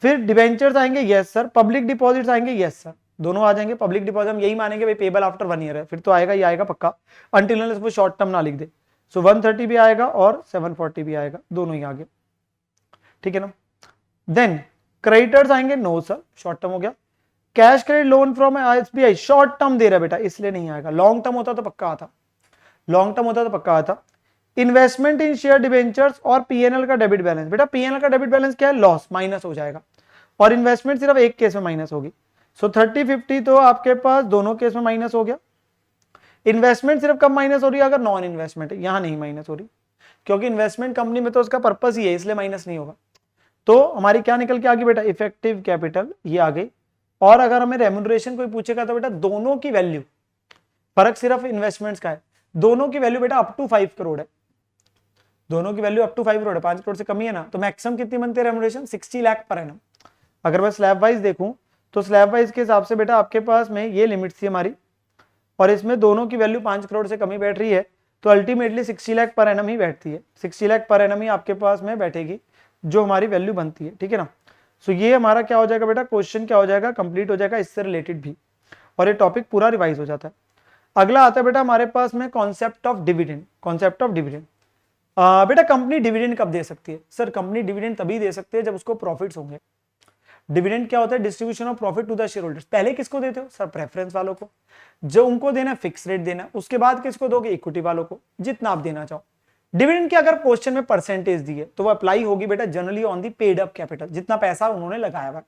फिर डिवेंचर्स आएंगे, यस सर, पब्लिक डिपॉजिट्स आएंगे, यस सर, दोनों आ जाएंगे। पब्लिक डिपॉजिट हम यही मानेंगे भाई पेबल आफ्टर 1 ईयर है, फिर तो आएगा, ये आएगा पक्का, अंटिल अनलेस वो शॉर्ट टर्म ना लिख दे। सो 130 भी आएगा और 740 भी आएगा, दोनों ही आ गए, ठीक है ना। देन क्रेडिटर्स आएंगे, नो सर, शॉर्ट टर्म हो गया। Cash credit loan from SBI short term दे रहा है बेटा, इसलिए नहीं आएगा, लॉन्ग टर्म होता तो पक्का आता, लॉन्ग टर्म होता तो पक्का आता। इन्वेस्टमेंट इन शेयर डिबेंचर्स और पीएनएल का डेबिट बैलेंस, बेटा पीएनएल का डेबिट बैलेंस क्या है, लॉस, माइनस हो जाएगा, और इन्वेस्टमेंट सिर्फ एक केस में माइनस होगी। सो 30-50 तो आपके पास दोनों केस में माइनस हो गया। इन्वेस्टमेंट सिर्फ कब माइनस हो रही है, अगर नॉन इन्वेस्टमेंट है, यहां नहीं माइनस हो रही, क्योंकि इन्वेस्टमेंट कंपनी में तो उसका पर्पस ही है, इसलिए माइनस नहीं होगा। तो हमारी क्या निकल के आ गई बेटा, इफेक्टिव कैपिटल ये आ गई। और अगर हमें रेम्यूनरेशन कोई पूछेगा तो बेटा दोनों की वैल्यू, फर्क सिर्फ इन्वेस्टमेंट्स का है, दोनों की वैल्यू बेटा अप टू 5 करोड़ है, दोनों की वैल्यू अप टू 5 करोड़ है, 5 करोड़ से कमी है ना, तो मैक्सिमम कितनी बनती है रेम्यूनरेशन, 60 लाख पर एनम। अगर मैं स्लैब वाइज देखूं तो स्लैब वाइज के हिसाब से बेटा आपके पास में ये लिमिट थी हमारी, और इसमें दोनों की वैल्यू 5 करोड़ से कमी बैठ रही है, तो अल्टीमेटली 60 लाख पर एनम ही बैठती है, 60 लाख पर एनम ही आपके पास में बैठेगी जो हमारी वैल्यू बनती है, ठीक है ना। सो ये हमारा क्या हो जाएगा बेटा, क्वेश्चन क्या हो जाएगा, कंप्लीट हो जाएगा, इससे रिलेटेड भी, और ये टॉपिक पूरा रिवाइज हो जाता है। अगला आता है बेटा हमारे पास में concept of dividend. Concept of dividend, बेटा कंपनी डिविडेंड कब दे सकती है, सर कंपनी डिविडेंड तभी दे सकती है जब उसको प्रॉफिट्स होंगे। डिविडेंड क्या होता है, distribution of profit to the shareholders. पहले किसको देते हो सर, प्रेफरेंस वालों को, जो उनको देना फिक्स रेट देना, उसके बाद किसको दोगे, इक्विटी वालों को, जितना आप देना चाहो। डिविडेंड की अगर क्वेश्चन में परसेंटेज दी है तो वो अप्लाई होगी बेटा generally on the paid up capital, जितना पैसा उन्होंने लगाया हुआ,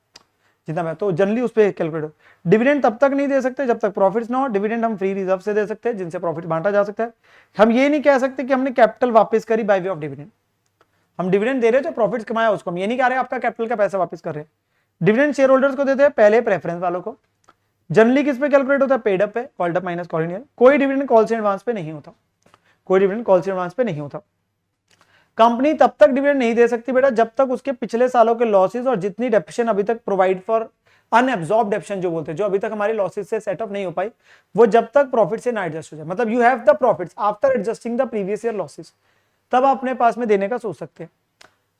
जितना पैसा, तो जनरली उस पर कैलकुलेट। डिविडेंड तब तक नहीं दे सकते जब तक प्रॉफिट्स ना हो। डिविडेंड हम फ्री रिजर्व से दे सकते हैं जिनसे प्रॉफिट बांटा जा सकता है। हम ये नहीं कह सकते कि हमने कैपिटल वापस करी बाय वे ऑफ डिविडेंड, हम डिविडेंड दे रहे हैं जो प्रॉफिट्स कमाया उसको, हम ये नहीं कह रहे आपका कैपिटल का पैसा वापस कर रहे हैं। डिविडेंड शेयर होल्डर्स को देते हैं, पहले प्रेफरेंस वालों को, जनरली किस पे कैलकुलेट होता है, पेड अप पे, called up minus called in. कोई डिविडेंड कॉल से एडवांस पे नहीं होता, कोई डिविडेंड कॉल से एडवांस पे नहीं होता। कंपनी तब तक डिविडेंड नहीं दे सकती बेटा जब तक उसके पिछले सालों के लॉसेस और जितनी डेप्शन अभी तक प्रोवाइड फॉर अनएब्जॉर्ब डेप्शन जो बोलते हैं, जो अभी तक हमारी लॉसेस से सेटअप नहीं हो पाई, वो जब तक प्रॉफिट से ना एडजस्ट हो जाए, मतलब you have the profits after adjusting the previous year losses, तब आप अपने पास में देने का सोच सकते हैं।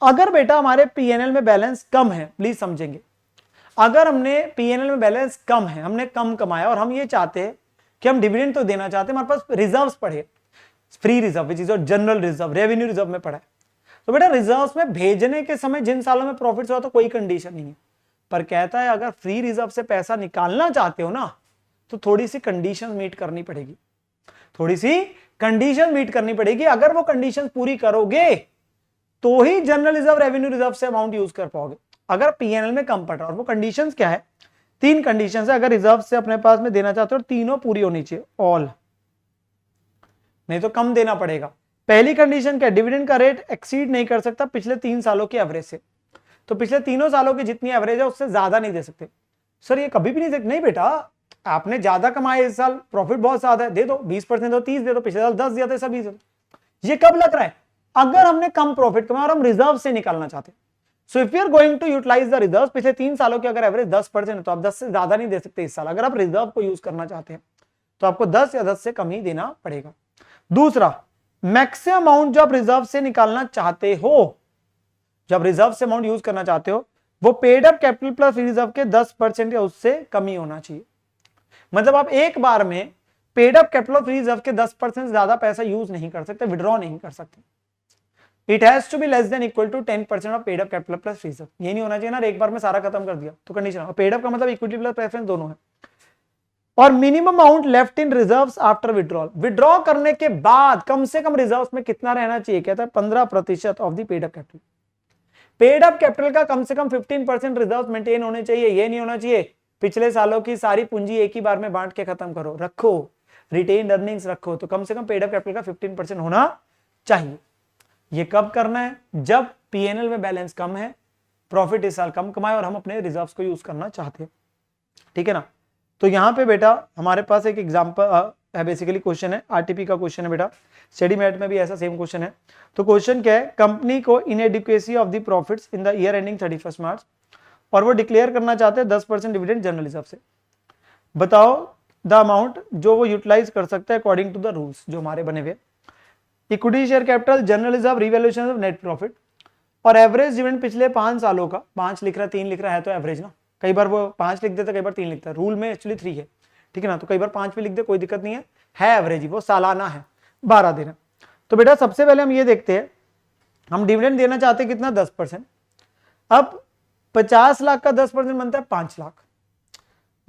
अगर बेटा हमारे पीएनएल में बैलेंस कम है, प्लीज समझेंगे, अगर हमने पीएनएल में बैलेंस कम है, हमने कम कमाया और हम ये चाहते हैं कि हम डिविडेंड तो देना चाहते हैं, हमारे पास रिजर्व्स पड़े, free reserve which is general reserve, revenue reserve में पड़ा है, तो बेटा रिजर्व्स में भेजने के समय जिन सालों में प्रॉफिट हुआ तो कोई कंडीशन नहीं है, पर कहता है अगर फ्री रिजर्व से पैसा निकालना चाहते हो ना तो थोड़ी सी कंडीशन मीट करनी पड़ेगी, थोड़ी सी कंडीशन मीट करनी पड़ेगी। अगर वो कंडीशन पूरी करोगे तो ही जनरल रिजर्व, रेवेन्यू रिजर्व से अमाउंट यूज कर पाओगे। अगर पीएनएल में कम पड़ रहा है, और वो कंडीशंस क्या है, 3 कंडीशंस है अगर रिजर्व से अपने पास में देना चाहते हो, तीनों पूरी होनी चाहिए, ऑल, नहीं तो कम देना पड़ेगा। पहली कंडीशन क्या है, डिविडेंड का रेट एक्सीड नहीं कर सकता पिछले 3 सालों की एवरेज से, तो पिछले तीनों सालों की जितनी एवरेज है उससे ज्यादा नहीं दे सकते। सर ये कभी भी नहीं सकते, नहीं बेटा, आपने ज्यादा कमाया इस साल, प्रॉफिट बहुत ज्यादा है, दे दो 20% दो, 30 दे दो, पिछले साल 10 दिया था, सब 20। ये कब लग रहा है, अगर हमने कम प्रॉफिट कमाया और हम रिजर्व से निकालना चाहते हैं। So if you are going to utilise the reserve, पिछले 3 सालों की अगर एवरेज 10% है तो आप 10 से ज्यादा नहीं दे सकते इस साल। अगर आप रिजर्व को यूज करना चाहते हैं तो आपको 10 या 10 से कम ही देना पड़ेगा। दूसरा, मैक्सिमम अमाउंट जो आप रिजर्व से निकालना चाहते हो, जब रिजर्व से अमाउंट यूज करना चाहते हो, वो paid up capital plus reserve के 10% या उससे कम ही होना चाहिए। मतलब आप एक बार में paid up capital of reserve के 10% ज्यादा पैसा यूज नहीं कर सकते, विड्रॉ नहीं कर सकते। It has to be less than equal to 10% of paid up capital plus reserve. ये नहीं होना चाहिए ना एक बार में सारा खत्म कर दिया तो कंडीशन। पेड अप का मतलब इक्विटी प्लस प्रेफरेंस दोनों है। और minimum amount left in reserves after withdrawal, withdraw करने के बाद कम से कम रिजर्व्स में कितना रहना चाहिए, कहता है 15% of the paid up capital. Paid up capital का कम से कम 15% रिजर्व मेंटेन होने चाहिए। ये नहीं होना चाहिए पिछले सालों की सारी पूंजी एक ही बार में बांट के खत्म करो, रखो रिटेन्ड अर्निंग्स रखो, तो कम से कम पेड अप कैपिटल का 15% होना चाहिए। ये कब करना है, जब पीएनएल में बैलेंस कम है, प्रॉफिट इस साल कम कमाए और हम अपने रिजर्व्स को यूज करना चाहते हैं, ठीक है ना। तो यहां पे बेटा हमारे पास एक एग्जांपल है, बेसिकली क्वेश्चन है, आरटीपी का क्वेश्चन है बेटा, स्टडी मेट में भी ऐसा सेम क्वेश्चन है। तो क्वेश्चन क्या है, कंपनी को inadequacy of the profits in the year ending 31 मार्च, और वो डिक्लेयर करना चाहते हैं 10% डिविडेंड जनरल रिजर्व से। बताओ द अमाउंट जो वो यूटिलाइज कर सकते हैं अकॉर्डिंग टू द रूल्स जो हमारे बने हुए। Equity share capital, general reserve, revaluation of net profit, और एवरेज डिविडेंड पिछले 5 सालों का। 5 लिख रहा है, 3 लिख रहा है तो एवरेज ना, कई बार वो 5 लिख देता, कई बार 3 लिखता है, रूल में एक्चुअली 3 है, ठीक है ना, तो कई बार 5 भी लिख दे कोई दिक्कत नहीं है एवरेज ही, वो सालाना है 12 दिन। तो बेटा सबसे पहले हम ये देखते हैं, हम डिविडेंड देना चाहते हैं कितना, 10%। अब 50 लाख का 10% बनता है 5 लाख,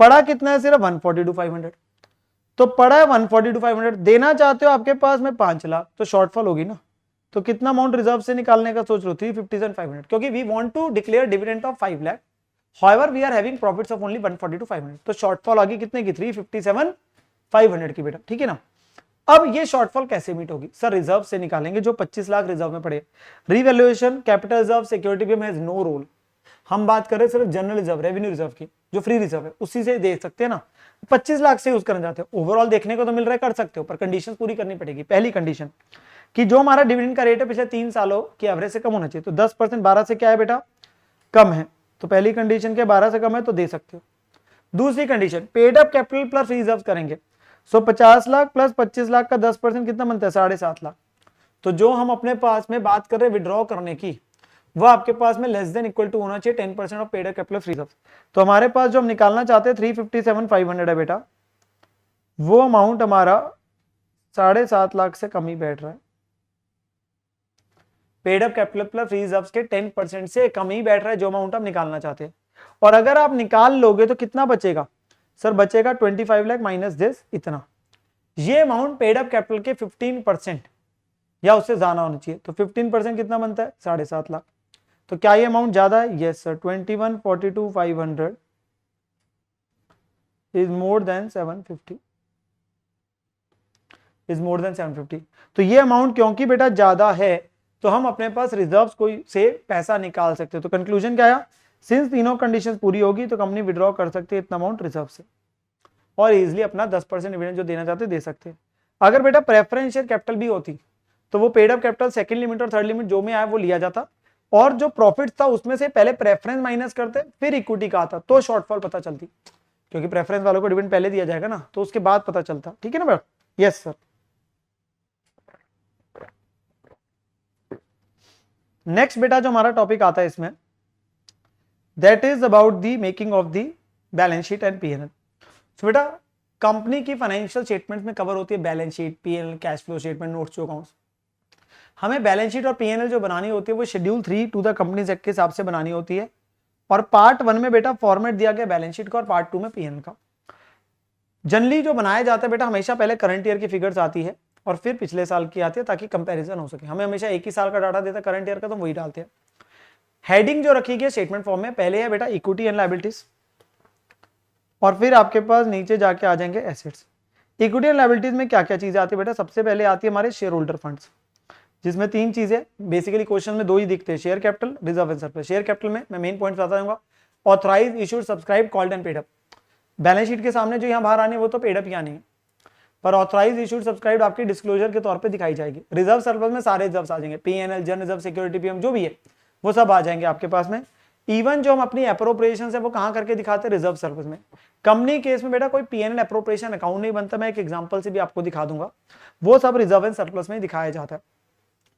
पड़ा कितना है, सिर्फ 142,500, तो पड़ा है 142,500, देना चाहते हो आपके पास में 5 लाख, तो शॉर्टफॉल होगी ना, तो कितना अमाउंट रिजर्व से निकालने का सोच लो, 357,500, क्योंकि we want to declare dividend of 5 lakh, however we are having profits of only 142,500, तो शॉर्टफॉल आ गई कितने की, 357,500 की बेटा, ठीक है ना। अब ये शॉर्टफॉल कैसे मीट होगी, सर रिजर्व से निकालेंगे जो 25 लाख रिजर्व में पड़े। रिवैल्यूएशन, कैपिटल रिजर्व, सिक्योरिटी भी हैज नो रोल, हम बात कर रहे हैं सिर्फ जनरल रिजर्व, रेवेन्यू रिजर्व की, जो फ्री रिजर्व है उसी से देख सकते हैं ना। 25 लाख से यूज करना चाहते हो, ओवरऑल देखने को तो मिल रहा है, कर सकते हो, पर कंडीशन पूरी करनी पड़ेगी। पहली कंडीशन कि जो हमारा डिविडेंड का रेट है पिछले 3 सालों की एवरेज से कम होना चाहिए, तो 10% 12 से क्या है बेटा, कम है, तो पहली कंडीशन के 12 से कम है तो दे सकते हो। दूसरी condition, paid up capital plus reserve करेंगे, सो 50 लाख प्लस 25 लाख का 10% कितना बनता है, 7.5 लाख। तो जो हम अपने पास में बात कर रहे हैं विड्रॉ करने की, वो आपके पास में लेस देन इक्वल टू होना चाहिए 10% of paid up capital plus reserve. तो हमारे पास जो हम निकालना चाहते हैं 357,500 है बेटा, वो अमाउंट हमारा 7.5 लाख से कम ही बैठ रहा है, paid up capital plus reserves के 10% से कम ही बैठ रहा है जो अमाउंट आप निकालना चाहते हैं। और अगर आप निकाल लोगे तो कितना बचेगा, सर बचेगा 25 लाख माइनस दिस, इतना। ये अमाउंट पेड अप कैपिटल के 15% या उससे ज्यादा होना चाहिए, तो 15% कितना बनता है, 7.5 लाख। तो क्या ये अमाउंट ज्यादा है, yes sir, 21,42,500 is more than 750, is more than 750। तो ये अमाउंट क्योंकि बेटा ज्यादा है तो हम अपने पास रिजर्व्स को से पैसा निकाल सकते हैं। तो कंक्लूजन क्या आया, सिंस तीनों कंडीशंस पूरी होगी तो कंपनी विड्रॉ कर सकती है इतना अमाउंट रिजर्व से। और इजिली अपना 10% डिविडेंड जो देना चाहते दे सकते हैं। अगर बेटा प्रेफरेंस शेयर कैपिटल भी होती तो वो paid up capital second limit और थर्ड लिमिट जो में आया वो लिया जाता, और जो प्रॉफिट था उसमें से पहले प्रेफरेंस माइनस करते फिर इक्विटी का आता, तो शॉर्टफॉल पता चलती, क्योंकि प्रेफरेंस वालों को डिविडेंड पहले दिया जाएगा ना, तो उसके बाद पता चलता। ठीक है ना बेटा? Yes sir. नेक्स्ट बेटा जो हमारा टॉपिक आता है इसमें, that is about the making of the balance sheet and PNL. तो बेटा कंपनी की फाइनेंशियल स्टेटमेंट में कवर होती है balance sheet, PNL, cash flow statement, notes to accounts. हमें बैलेंस शीट और पीएनएल जो बनानी होती है वो schedule 3 to the companies Act के हिसाब से बनानी होती है, और पार्ट 1 में बेटा फॉर्मेट दिया गया बैलेंस शीट का, और पार्ट 2 में पीएनएल का। जनरली जो बनाया जाता है बेटा हमेशा पहले करंट ईयर की फिगर्स आती है और फिर पिछले साल की आती है, ताकि कंपैरिजन हो सके। हमें हमेशा एक ही साल का डाटा देता है करंट ईयर का, तो वही डालते हैं। हेडिंग जो रखी गई स्टेटमेंट फॉर्म में, पहले है बेटा इक्विटी एंड लायबिलिटीज, और फिर आपके पास नीचे जाके आ जाएंगे एसेट्स। इक्विटी एंड लायबिलिटीज में क्या क्या चीजें आती है बेटा? सबसे पहले आती है हमारे शेयर होल्डर फंड्स, जिसमें 3 चीजें बेसिकली क्वेश्चन में 2 ही दिखते हैं, share capital, reserve and surplus. Share capital में मैं मेन पॉइंट बताता हूँ, authorise, issued, subscribe, called and paid up. Balance sheet के सामने जो यहाँ बाहर आने वो तो पेड अप ही आनी है, पर ऑथराइज, इशूड, सब्सक्राइब आपकी डिस्क्लोजर के तौर पे दिखाई जाएगी। रिजर्व सरप्लस में सारे रिजर्व आ जाएंगे, पीएनएल, जन रिजर्व, सिक्योरिटी, पीएम जो भी है वो सब आ जाएंगे आपके पास में। इवन जो हम अपनी अप्रोप्रिएशन है वो कहाँ करके दिखाते हैं? रिजर्व सरप्लस में। कंपनी केस में बेटा कोई पीएनएल अप्रोप्रिएशन अकाउंट नहीं बनता, मैं एक एग्जांपल से भी आपको दिखा दूंगा, वो सब रिजर्व एंड सरप्लस में दिखाया जाता है।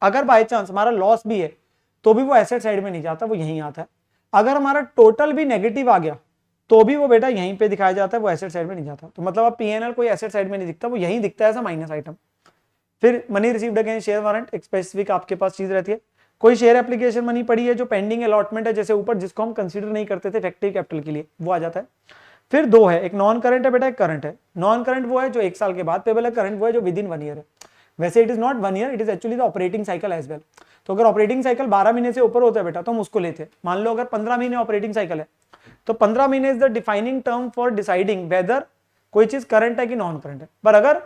अगर बाय चांस हमारा लॉस भी है तो भी वो एसेट साइड में नहीं जाता, वो यहीं आता है। अगर हमारा टोटल भी नेगेटिव आ गया तो भी वो बेटा यहीं पे दिखाया जाता है, वो एसेट साइड में नहीं जाता। तो मतलब अब पीएनएल कोई एसेट साइड में नहीं दिखता, वो यहीं दिखता है एज अ माइनस आइटम। फिर money received against share warrant, एक स्पेसिफिक आपके पास चीज रहती है। कोई शेयर एप्लीकेशन मनी पड़ी है जो पेंडिंग अलॉटमेंट है जैसे ऊपर, जिसको हम कंसीडर नहीं करते थे इफेक्टिव कैपिटल के लिए, वो आ जाता है। फिर 2 है, एक नॉन करंट है बेटा, एक करंट है। नॉन करंट वो है जो 1 साल के बाद पेबल है, करंट वो है जो विद इन 1 ईयर है। वैसे it is not 1 year, it is actually the operating cycle as well. तो अगर ऑपरेटिंग साइकिल 12 महीने से ऊपर होता है बेटा तो हम उसको लेते हैं। मान लो अगर 15 महीने ऑपरेटिंग साइकिल है तो 15 महीने is the defining term for deciding weather कोई चीज करंट है कि नॉन करंट है। पर अगर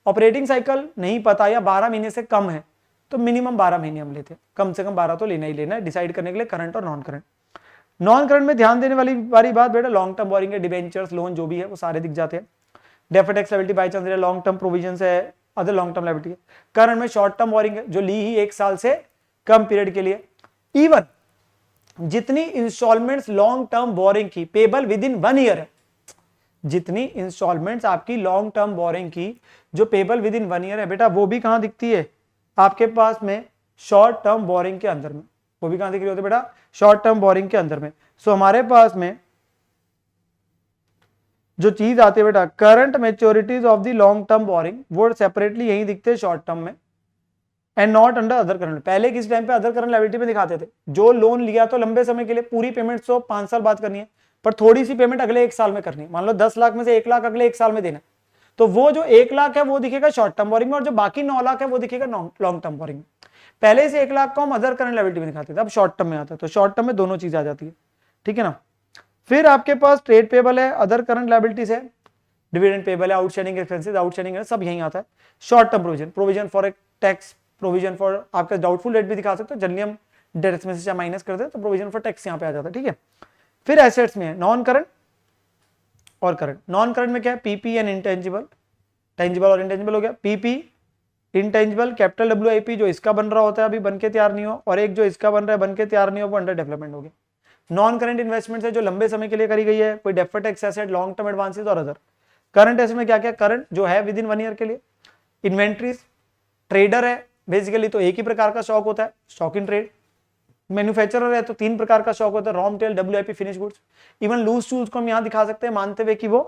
ऑपरेटिंग साइकिल नहीं पता या 12 महीने से कम है तो मिनिमम 12 महीने हम लेते हैं, कम से कम 12 तो लेना ही लेना है डिसाइड करने के लिए करंट और नॉन करंट। नॉन करंट में ध्यान देने वाली बात बेटा, लॉन्ग टर्म बोरिंग है, डिबेंचर्स, लोन जो भी है वो सारे दिख जाते हैं। Deferred tax liability by chance long term provision है, अदर लॉन्ग टर्म लायबिलिटी है। करंट में शॉर्ट टर्म बोरिंग है जो ली ही 1 साल से कम पीरियड के लिए। इवन जितनी इंस्टॉलमेंट्स लॉन्ग टर्म बोरिंग की पेबल विद इन 1 ईयर है, जितनी इंस्टॉलमेंट्स आपकी लॉन्ग टर्म बोरिंग की जो पेबल विद इन 1 ईयर है बेटा, वो भी कहां दिखती है आपके पास में? शॉर्ट टर्म बोरिंग के अंदर में। वो भी कहां दिख रही होती है बेटा? शॉर्ट टर्म बोरिंग के अंदर में। सो हमारे पास में जो चीज आती है बेटा, current मैच्योरिटीज of the long term borrowing, वो सेपरेटली यही दिखते हैं शॉर्ट टर्म में, and not under other current. पहले किस टाइम पे अदर करंट लायबिलिटी में दिखाते थे? जो लोन लिया तो लंबे समय के लिए, पूरी पेमेंट तो 5 साल बाद करनी है, पर थोड़ी सी पेमेंट अगले 1 साल में करनी है। मान लो 10 लाख में से 1 लाख अगले 1 साल में देना, तो वो जो 1 लाख है वो दिखेगा शॉर्ट टर्म बोरिंग में, और जो बाकी 9 लाख है वो दिखेगा लॉन्ग टर्म बोरिंग में। पहले से 1 लाख को हम अदर करंट लायबिलिटी में दिखाते थे, अब शॉर्ट टर्म में आता है, तो शॉर्ट टर्म में दोनों चीज आ जाती है। ठीक है ना? फिर आपके पास ट्रेड पेबल है, अदर करंट लायबिलिटीज है, डिविडेंड पेबल है, आउटस्टैंडिंग एक्सपेंसेस, आउटस्टैंडिंग है, सब यहीं आता है। Short term provision, provision for tax, provision for आपका डाउटफुल डेट भी दिखा सकते हो, जनरली हम डेट में से माइनस करते हैं तो प्रोविजन फॉर टैक्स यहाँ पे आ जाता है। ठीक है? फिर एसेट्स में है नॉन करंट और करंट। नॉन करंट में क्या है? पीपी एंड इंटेंजिबल, टेंजिबल और इंटेंजिबल हो गया। पीपी इंटेंजिबल कैपिटल डब्ल्यूआईपी जो इसका बन रहा होता है अभी बन के तैयार नहीं हो, और एक जो इसका बन रहा है बन के तैयार नहीं हो, वो अंडर डेवलपमेंट हो गया। नॉन करंट इन्वेस्टमेंट है जो लंबे समय के लिए करी गई है, कोई deferred tax asset, long term advances और अदर। करंट एसेट में क्या क्या? करंट जो है विद इन 1 ईयर के लिए, इन्वेंट्रीज, ट्रेडर है बेसिकली तो एक ही प्रकार का स्टॉक होता है, स्टॉक इन ट्रेड। मैन्युफैक्चरर है तो 3 प्रकार का स्टॉक होता है, raw material, WIP, finish goods. Even loose tools को हम यहाँ दिखा सकते हैं, मानते हुए कि वो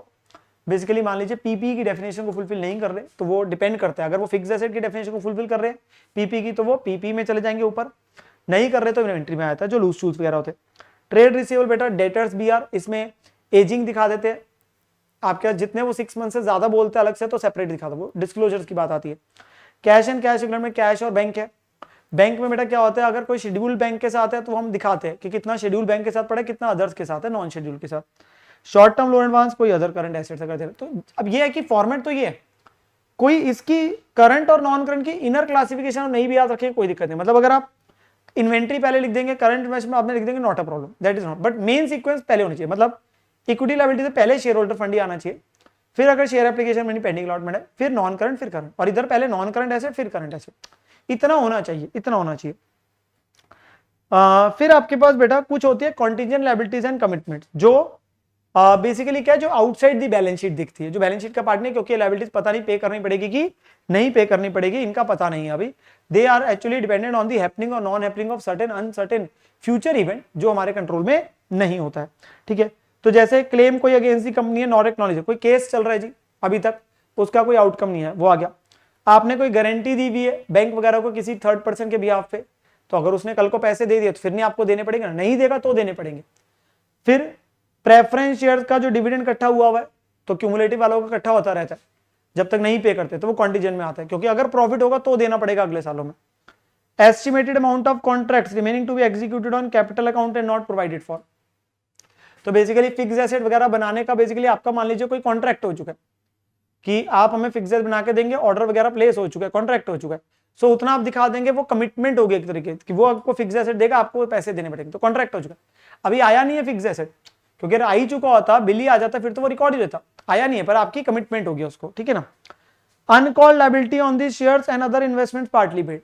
बेसिकली मान लीजिए पीपी की डेफिनेशन को फुलफिल नहीं कर रहे, तो वो डिपेंड करता है। अगर वो फिक्स एसेट की डेफिनेशन को फुलफिल कर रहे हैं पीपी की, तो वो पीपी में चले जाएंगे ऊपर, नहीं कर रहे तो इन्वेंट्री में आता है जो लूज टूल्स वगैरह होते हैं। ट्रेड रिसीवेबल बेटा, डेटर्स बी आर, इसमें एजिंग दिखा देते हैं आपके, जितने वो 6 मंथ से ज्यादा बोलते हैं अलग से तो सेपरेट दिखा दो, वो डिस्क्लोजर्स की बात आती है। कैश एंड कैश इक्विवेलेंट में कैश और बैंक है। बैंक में बेटा क्या होता है, अगर कोई शेड्यूल बैंक के साथ है तो हम दिखाते हैं कि कितना शेड्यूल बैंक के साथ पड़ा है, कितना अदर्स के साथ है, नॉन शेड्यूल के साथ। शॉर्ट टर्म लोन एडवांस, कोई अदर करंट एसेट्स अगर दे रहे, तो अब ये है कि फॉर्मेट तो ये है, कोई इसकी करंट और नॉन करंट की इनर क्लासिफिकेशन नहीं भी याद रखिए कोई दिक्कत नहीं। मतलब अगर आप इन्वेंट्री पहले लिख देंगे, करंट इन्वेस्टमेंट आपने लिख देंगे, not a problem, that is not, but main sequence पहले होनी चाहिए। मतलब इक्विटी लायबिलिटी से पहले शेयर होल्डर फंड ही आना चाहिए, फिर अगर share application money pending allotment है, फिर नॉन करंट, फिर करंट, और इधर पहले नॉन करंट एसेट फिर करंट एसेट, इतना होना चाहिए, इतना होना चाहिए। फिर आपके पास बेटा कुछ होती है कॉन्टिजेंट लायबिलिटीज एंड कमिटमेंट, जो बेसिकली क्या है, जो आउटसाइड दी बैलेंस शीट दिखती है, जो बैलेंस शीट का पार्ट नहीं, क्योंकि लायबिलिटीज पता नहीं पे करनी पड़ेगी कि नहीं पे करनी पड़ेगी, इनका पता नहीं है अभी। They are actually dependent on the happening और non happening of certain uncertain future event, जो हमारे कंट्रोल में नहीं होता है, ठीक है। तो जैसे क्लेम कोई अगेंस्ट दी कंपनी है, नॉट एक्नॉलेज, कोई केस चल रहा है जी अभी तक, उसका कोई आउटकम नहीं है, वो आ गया। आपने कोई गारंटी दी हुई है बैंक वगैरह को किसी थर्ड पर्सन के बिहाफ पे, तो अगर उसने कल को पैसे दे दिए तो फिर नहीं आपको देने पड़ेंगे ना, नहीं देगा तो देने पड़ेंगे। फिर प्रेफरेंस शेयर का जो डिविडेंड इकट्ठा हुआ है, तो क्यूमुलेटिव वालों का इकट्ठा होता रहता है, जब तक नहीं पे करते तो वो कॉन्टिजेंट में आता है, क्योंकि अगर प्रॉफिट होगा तो देना पड़ेगा अगले सालों में। Estimated amount of contracts remaining to be executed on capital account and not provided for. तो बेसिकली फिक्स एसेट वगैरह बनाने का बेसिकली आपका मान लीजिए कोई कॉन्ट्रैक्ट हो चुका है कि आप हमें फिक्स एसेट बना के देंगे, ऑर्डर वगैरह प्लेस हो चुका है, कॉन्ट्रैक्ट हो चुका है, सो उतना आप दिखा देंगे, वो कमिटमेंट होगी एक तरीके की, वो आपको फिक्स एसेट देगा, आपको पैसे देने पड़ेंगे, तो कॉन्ट्रैक्ट हो चुका है। अभी आया नहीं है फिक्स एसेट, क्योंकि अगर आ ही चुका होता, बिल ही आ जाता, फिर तो वो रिकॉर्ड ही रहता, आया नहीं है, पर आपकी कमिटमेंट होगी उसको, ठीक है ना। Uncalled liability on the shares and other investment partly paid.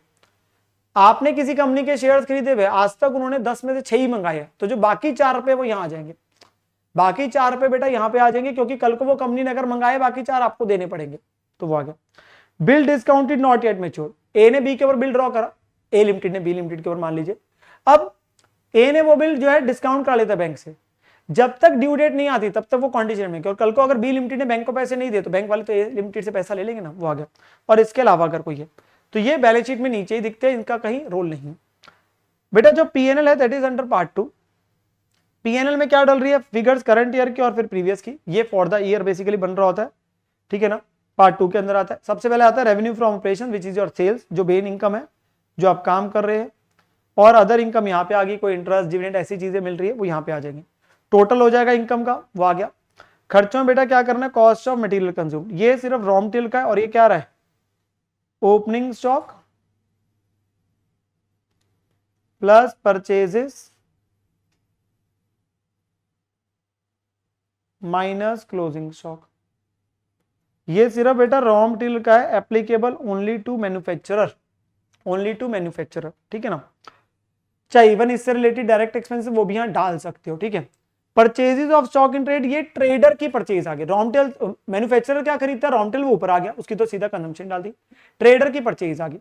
आपने किसी कंपनी के शेयर्स खरीदे हुए, आज तक उन्होंने 10 में से 6 ही मंगाए हैं, तो जो बाकी 4 रुपए वो यहाँ आ जाएंगे, बाकी 4 रुपए बेटा यहाँ पे आ जाएंगे, क्योंकि कल को वो कंपनी ने अगर मंगाए बाकी 4 आपको देने पड़ेंगे, तो वो आ गया। Bill discounted not yet mature, A ने बी के ऊपर बिल ड्रॉ करा, ए लिमिटेड ने बी लिमिटेड के ऊपर मान लीजिए, अब ए ने वो बिल जो है डिस्काउंट करा लेता बैंक से, जब तक ड्यू डेट नहीं आती तब तक वो कॉन्टिजेंट में, और कल को अगर बी लिमिटेड ने बैंक को पैसे नहीं दिए तो बैंक वाले तो ए लिमिटेड से पैसा ले लेंगे ना, वो आ गया। और इसके अलावा अगर कोई है तो ये बैलेंस शीट में नीचे ही दिखते हैं, इनका कहीं रोल नहीं। बेटा जो पीएनएल है that is under part 2। PNL में क्या डल रही है, फिगर्स करंट ईयर की और फिर प्रीवियस की, ये फॉर द ईयर बेसिकली बन रहा होता है, ठीक है ना। पार्ट 2 के अंदर आता है, सबसे पहले आता है revenue from operation which is your sales, जो मेन इनकम है जो आप काम कर रहे हैं, और अदर इनकम यहाँ पे आ गई, कोई इंटरेस्ट डिविडेंड ऐसी चीजें मिल रही है वो यहाँ पे आ जाएंगी, टोटल हो जाएगा इनकम का, वो आ गया। खर्चों में बेटा क्या करना है, कॉस्ट ऑफ मटेरियल कंज्यूम, ये सिर्फ रॉ मटेरियल का है, और ये क्या रहा है, opening stock plus purchases minus closing stock, ये सिर्फ बेटा रॉ मटेरियल का है, applicable only to manufacturer, only to manufacturer, ठीक है ना। चाहे इवन इससे रिलेटेड डायरेक्ट एक्सपेंस वो भी यहाँ डाल सकते हो, ठीक है। Purchases of stock in trade, ये ट्रेडर की परचेज आ गई, रॉ मटेरियल मैन्युफैक्चरर क्या खरीदता है, रॉ मटेरियल वो ऊपर आ गया, उसकी तो सीधा कंजम्पशन डाल दी, ट्रेडर की परचेज आ गई।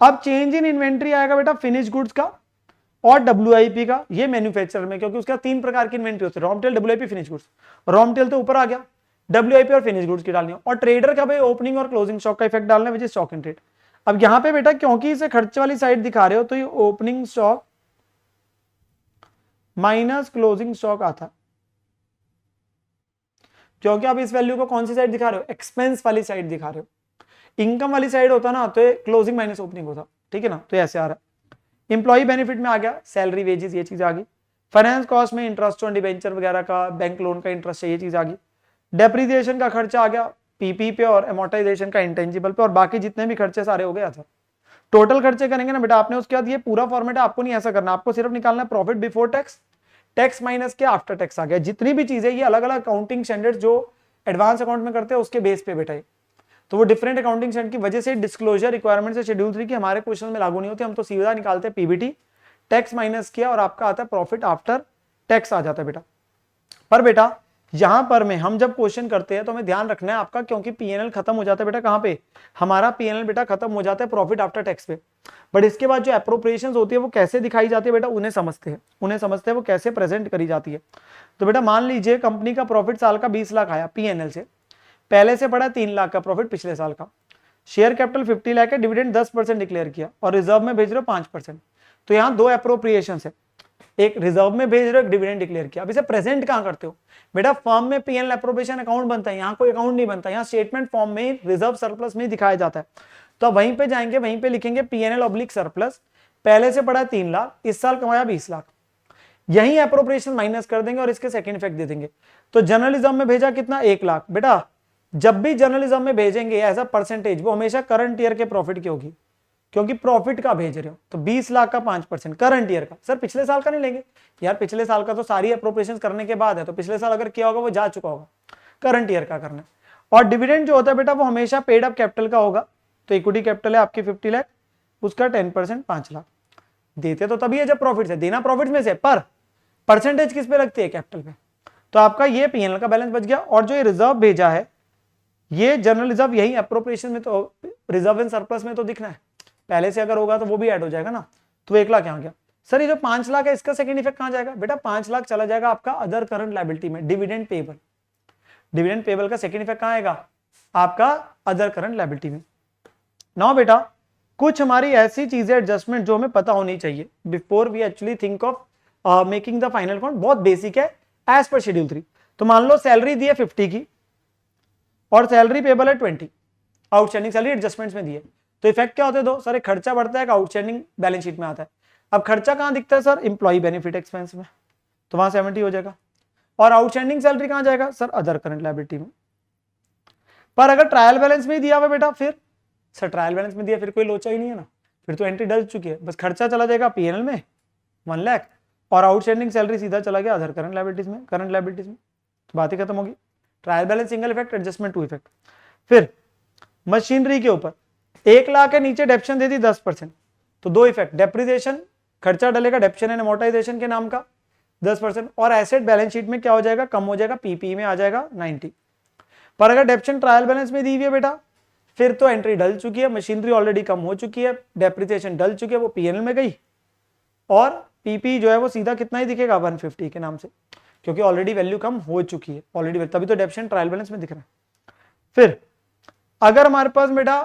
अब चेंज इन इन्वेंट्री आएगा बेटा फिनिश गुड्स का और डब्ल्यूआईपी का, ये मैन्युफैक्चरर में, क्योंकि उसका 3 प्रकार की इन्वेंट्री होती है, raw material, WIP, finish goods. Raw material तो ऊपर आ गया, डब्ल्यूआईपी और फिनिश गुड्स की डालनी है, और ट्रेडर का भाई ओपनिंग और क्लोजिंग स्टॉक का इफेक्ट डालना है, which is stock in trade. अब यहाँ पे बेटा क्योंकि इसे खर्चे वाली साइड दिखा रहे हो, तो ये opening stock minus closing stock आता, क्योंकि आप इस वैल्यू को कौन सी साइड दिखा रहे हो, एक्सपेंस वाली साइड दिखा रहे हो। इनकम वाली साइड होता ना तो क्लोजिंग माइनस ओपनिंग होता, ठीक है ना, तो ऐसे आ रहा है। इंप्लॉई बेनिफिट में आ गया सैलरी वेजेस, ये चीज आ गई। फाइनेंस कॉस्ट में इंटरेस्ट ऑन डिबेंचर वगैरह का, बैंक लोन का इंटरेस्ट है, ये चीज आ गई। डेप्रिसिएशन का खर्चा आ गया पीपी पे, और एमोर्टाइजेशन का इंटेंजिबल पे, और बाकी जितने भी खर्चे सारे हो गए। टोटल खर्चे करेंगे ना बेटा आपने, उसके बाद ये पूरा फॉर्मेट है, आपको नहीं ऐसा करना, आपको सिर्फ निकालना है profit before tax, tax minus के आफ्टर टैक्स आ गया। जितनी भी चीजें ये अलग अलग अकाउंटिंग स्टैंडर्ड जो एडवांस अकाउंट में करते हैं उसके बेस पे बेटा, तो वो डिफरेंट अकाउंटिंग स्टैंडर्ड की वजह से डिस्क्लोजर रिक्वायरमेंट से शेड्यूल 3 की हमारे क्वेश्चन में लागू नहीं होती, हम तो सीधा निकालते हैं पीबीटी, टैक्स माइनस किया और आपका आता है प्रॉफिट आफ्टर टैक्स आ जाता है बेटा। पर बेटा यहां पर में हम जब क्वेश्चन करते हैं तो हमें ध्यान रखना है आपका, क्योंकि पीएनएल खत्म हो जाता है बेटा कहां पे, हमारा पीएनएल बेटा खत्म हो जाता है प्रॉफिट आफ्टर टैक्स पे, बट इसके बाद जो एप्रोप्रिएशंस होती है वो कैसे दिखाई जाती है बेटा, उन्हें समझते हैं वो कैसे प्रेजेंट करी जाती है। तो बेटा मान लीजिए कंपनी का प्रॉफिट साल का 20 लाख आया पीएनएल से, पहले से पड़ा 3 लाख का प्रॉफिट पिछले साल का, शेयर कैपिटल 50 लाख है, डिविडेंड 10% डिक्लेयर किया और रिजर्व में भेज रहे हो 5%, तो यहाँ 2 एप्रोप्रिएशन है, एक रिजर्व में भेज रहे हो, एक डिविडेंड डिक्लेयर किया। अब इसे प्रेजेंट कहां करते हो बेटा, फर्म में पीएनएल एप्रोप्रिएशन अकाउंट बनता है, यहाँ कोई अकाउंट नहीं बनता, यहाँ स्टेटमेंट फॉर्म में रिजर्व सरप्लस में दिखाया जाता है। तो वहीं पे जाएंगे, वहीं पे लिखेंगे पीएनएल ऑब्लिक सरप्लस, पहले से पड़ा 3 लाख, इस साल कमाया 20 लाख, यही एप्रोप्रिएशन माइनस कर देंगे और इसके सेकंड इफेक्ट दे देंगे। तो जर्नलिज्म में भेजा कितना, 1 लाख। बेटा जब भी जर्नलिज्म में भेजेंगे एज अ परसेंटेज वो हमेशा करंट ईयर के प्रॉफिट की होगी, क्योंकि प्रॉफिट का भेज रहे हो, तो 20 लाख का 5% करंट ईयर का। सर पिछले साल का नहीं लेंगे यार, पिछले साल का तो सारी एप्रोप्रिएशन करने के बाद है, तो पिछले साल अगर किया होगा वो जा चुका होगा, करंट ईयर का करना है। और डिविडेंड जो होता है बेटा वो हमेशा पेड अप कैपिटल का होगा। तो इक्विटी कैपिटल है आपकी 50 लाख, उसका 10% 5 लाख। देते तो तभी है जब प्रॉफिट से, देना प्रॉफिट में से, पर परसेंटेज किस पे लगती है, कैपिटल पे। तो आपका ये पीएनएल का बैलेंस बच गया। और जो ये रिजर्व भेजा है, ये जनरल रिजर्व यही अप्रोप्रिएशन में, तो रिजर्व एंड सरप्लस में तो दिखना है, पहले से अगर होगा तो वो भी ऐड हो जाएगा ना। तो 1 लाख यहाँ गया। सर ये जो 5 लाख है इसका सेकंड इफेक्ट कहां जाएगा, बेटा 5 लाख चला जाएगा आपका अदर करंट लायबिलिटी में, डिविडेंड पेबल। डिविडेंड पेबल का सेकंड इफेक्ट कहां आएगा, आपका अदर करंट लायबिलिटी में। नाउ बेटा कुछ हमारी ऐसी चीजें एडजस्टमेंट जो हमें पता होनी चाहिए before we actually think of making the final account, बहुत बेसिक है एज पर शेड्यूल 3। तो मान लो सैलरी दी है 50 की और सैलरी पेबल है 20, आउटस्टैंडिंग सैलरी एडजस्टमेंट्स में दी है। तो इफेक्ट क्या होते हैं दो, सर खर्चा बढ़ता है, आउटस्टैंडिंग बैलेंस शीट में आता है। अब खर्चा कहां दिखता है सर, इंप्लॉय बेनिफिट एक्सपेंस में, तो वहां 70 हो जाएगा। और आउटस्टैंडिंग सैलरी कहां जाएगा सर, अदर करंट लायबिलिटी में। पर अगर ट्रायल बैलेंस में ही दिया हुआ बेटा, फिर सर ट्रायल बैलेंस में दिया फिर कोई लोचा ही नहीं है ना, फिर तो एंट्री डल चुकी है, बस खर्चा चला जाएगा पीएनएल में 1 लाख और आउटस्टैंडिंग सैलरी सीधा चला गया अदर करंट लायबिलिटीज में, करंट लायबिलिटीज में। तो बात ही खत्म होगी। Trial balance single effect, adjustment 2 effect. फिर मशीनरी के ऊपर 1 लाख के नीचे डेप्शन दे दी 10%, तो 2 इफेक्ट, डेप्रिसिएशन खर्चा डलेगा डेप्शन एंड अमोर्टाइजेशन के नाम का 10%, और एसेट बैलेंस शीट में क्या हो जाएगा, कम हो जाएगा, पीपी में आ जाएगा 90। पर अगर डेप्शन ट्रायल बैलेंस में दी हुई है बेटा, फिर तो एंट्री डल चुकी है, मशीनरी ऑलरेडी कम हो चुकी है, डेप्रिसिएशन डल चुकी है, वो पीएनएल में गई, और पीपी जो है वो सीधा कितना ही दिखेगा 150 के नाम से, क्योंकि ऑलरेडी वैल्यू कम हो चुकी है ऑलरेडी, तभी तो डेप्शन ट्रायल बैलेंस में दिख रहा है। फिर अगर हमारे पास बेटा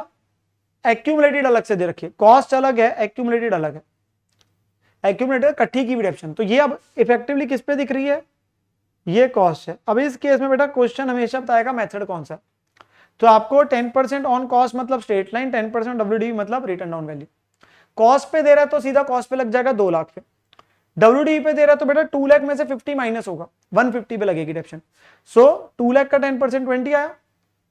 एक्यूमुलेटेड अलग से दे रखी है, कॉस्ट अलग है, एक्यूमुलेटेड अलग है, एक्यूमुलेटेड इकट्ठी की भी डेप्शन, तो ये अब इफेक्टिवली किस पे दिख रही है, ये कॉस्ट है। अब इस केस में बेटा क्वेश्चन हमेशा बताएगा मेथड कौन सा, तो आपको 10% ऑन कॉस्ट मतलब स्ट्रेट लाइन, 10% डब्ल्यूडी मतलब रिटर्न डाउन वैल्यू। कॉस्ट पे दे रहा है तो सीधा कॉस्ट पे लग जाएगा 2 लाख पे, डब्ल्यूडी पे दे रहा है तो बेटा 2 लाख में से 50 माइनस होगा, 150 पे लगेगी डेप्शन। सो 2 लाख का 10% 20 आया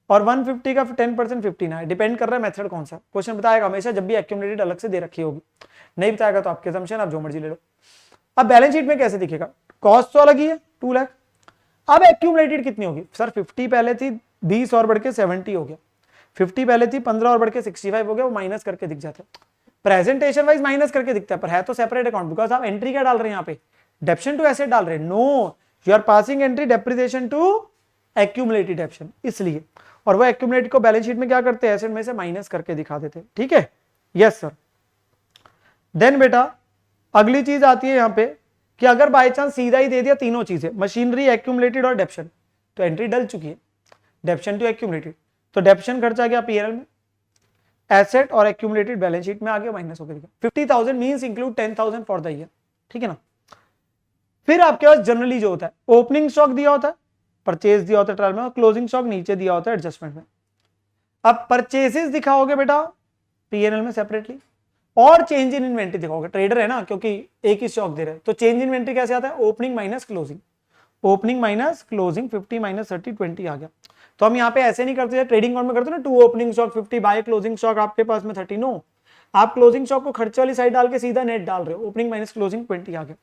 और 150 का 10% 15 आया, डिपेंड कर रहा है मेथड कौन सा। क्वेश्चन बताएगा हमेशा जब भी एक्यूमुलेटेड अलग से दे रखी होगी, नहीं बताएगा तो आपके असम्पशन, आप जो मर्जी ले लो। अब बैलेंस शीट में कैसे दिखेगा, कॉस्ट तो अलग ही है 2 लाख, अब एक्यूमुलेटेड कितनी होगी सर, 50 पहले थी, 20 और बढ़ के 70 हो गया, 50 पहले थी, 15 और बढ़ के 65 हो गया, वो माइनस करके दिख जाता है, प्रेजेंटेशन वाइज माइनस करके दिखता है, पर है तो सेपरेट अकाउंट, बिकॉज आप एंट्री क्या डाल रहे हैं यहाँ पे, डेप्शन टू एसेट डाल रहे हैं, no you are passing entry depreciation to accumulated depreciation, इसलिए। और वो एक्यूमुलेटेड को बैलेंस शीट में क्या करते हैं, एसेट में से माइनस करके दिखा देते हैं, ठीक है, यस सर। देन बेटा अगली चीज आती है यहाँ पे कि अगर बाय चांस सीधा ही दे दिया तीनों चीजें, मशीनरी, एक्यूमुलेटेड और डेप्शन, तो एंट्री डल चुकी है, डेप्शन टू एक्यूमुलेटेड, तो डेप्शन खर्चा गया पीएनएल में, एसेट और एक्यूमुलेटेड बैलेंस शीट में आ गया, माइनस होकर 50,000 means include 10,000 for the year, ठीक है ना। फिर आपके पास जनरली जो होता है, ओपनिंग स्टॉक दिया होता है, परचेज दिया होता है ट्रायल में, और क्लोजिंग स्टॉक नीचे दिया होता है एडजस्टमेंट में। अब परचेसेस दिखाओगे बेटा पीएनएल में सेपरेटली, और चेंज इन इन्वेंट्री दिखाओगे, ट्रेडर है ना, क्योंकि एक ही स्टॉक दे रहे हैं, तो चेंज इन इन्वेंट्री कैसे आता है, opening minus closing, opening minus closing, 50 minus 30 20 आ गया। तो हम यहाँ पे ऐसे नहीं करते, ट्रेडिंग अकाउंट में करते ना, 2 opening stock 50 by closing stock आपके पास में 30, नो, आप क्लोजिंग स्टॉक को खर्चे वाली साइड डाल के सीधा नेट डाल रहे हो, ओपनिंग माइनस क्लोजिंग 20 आ गया।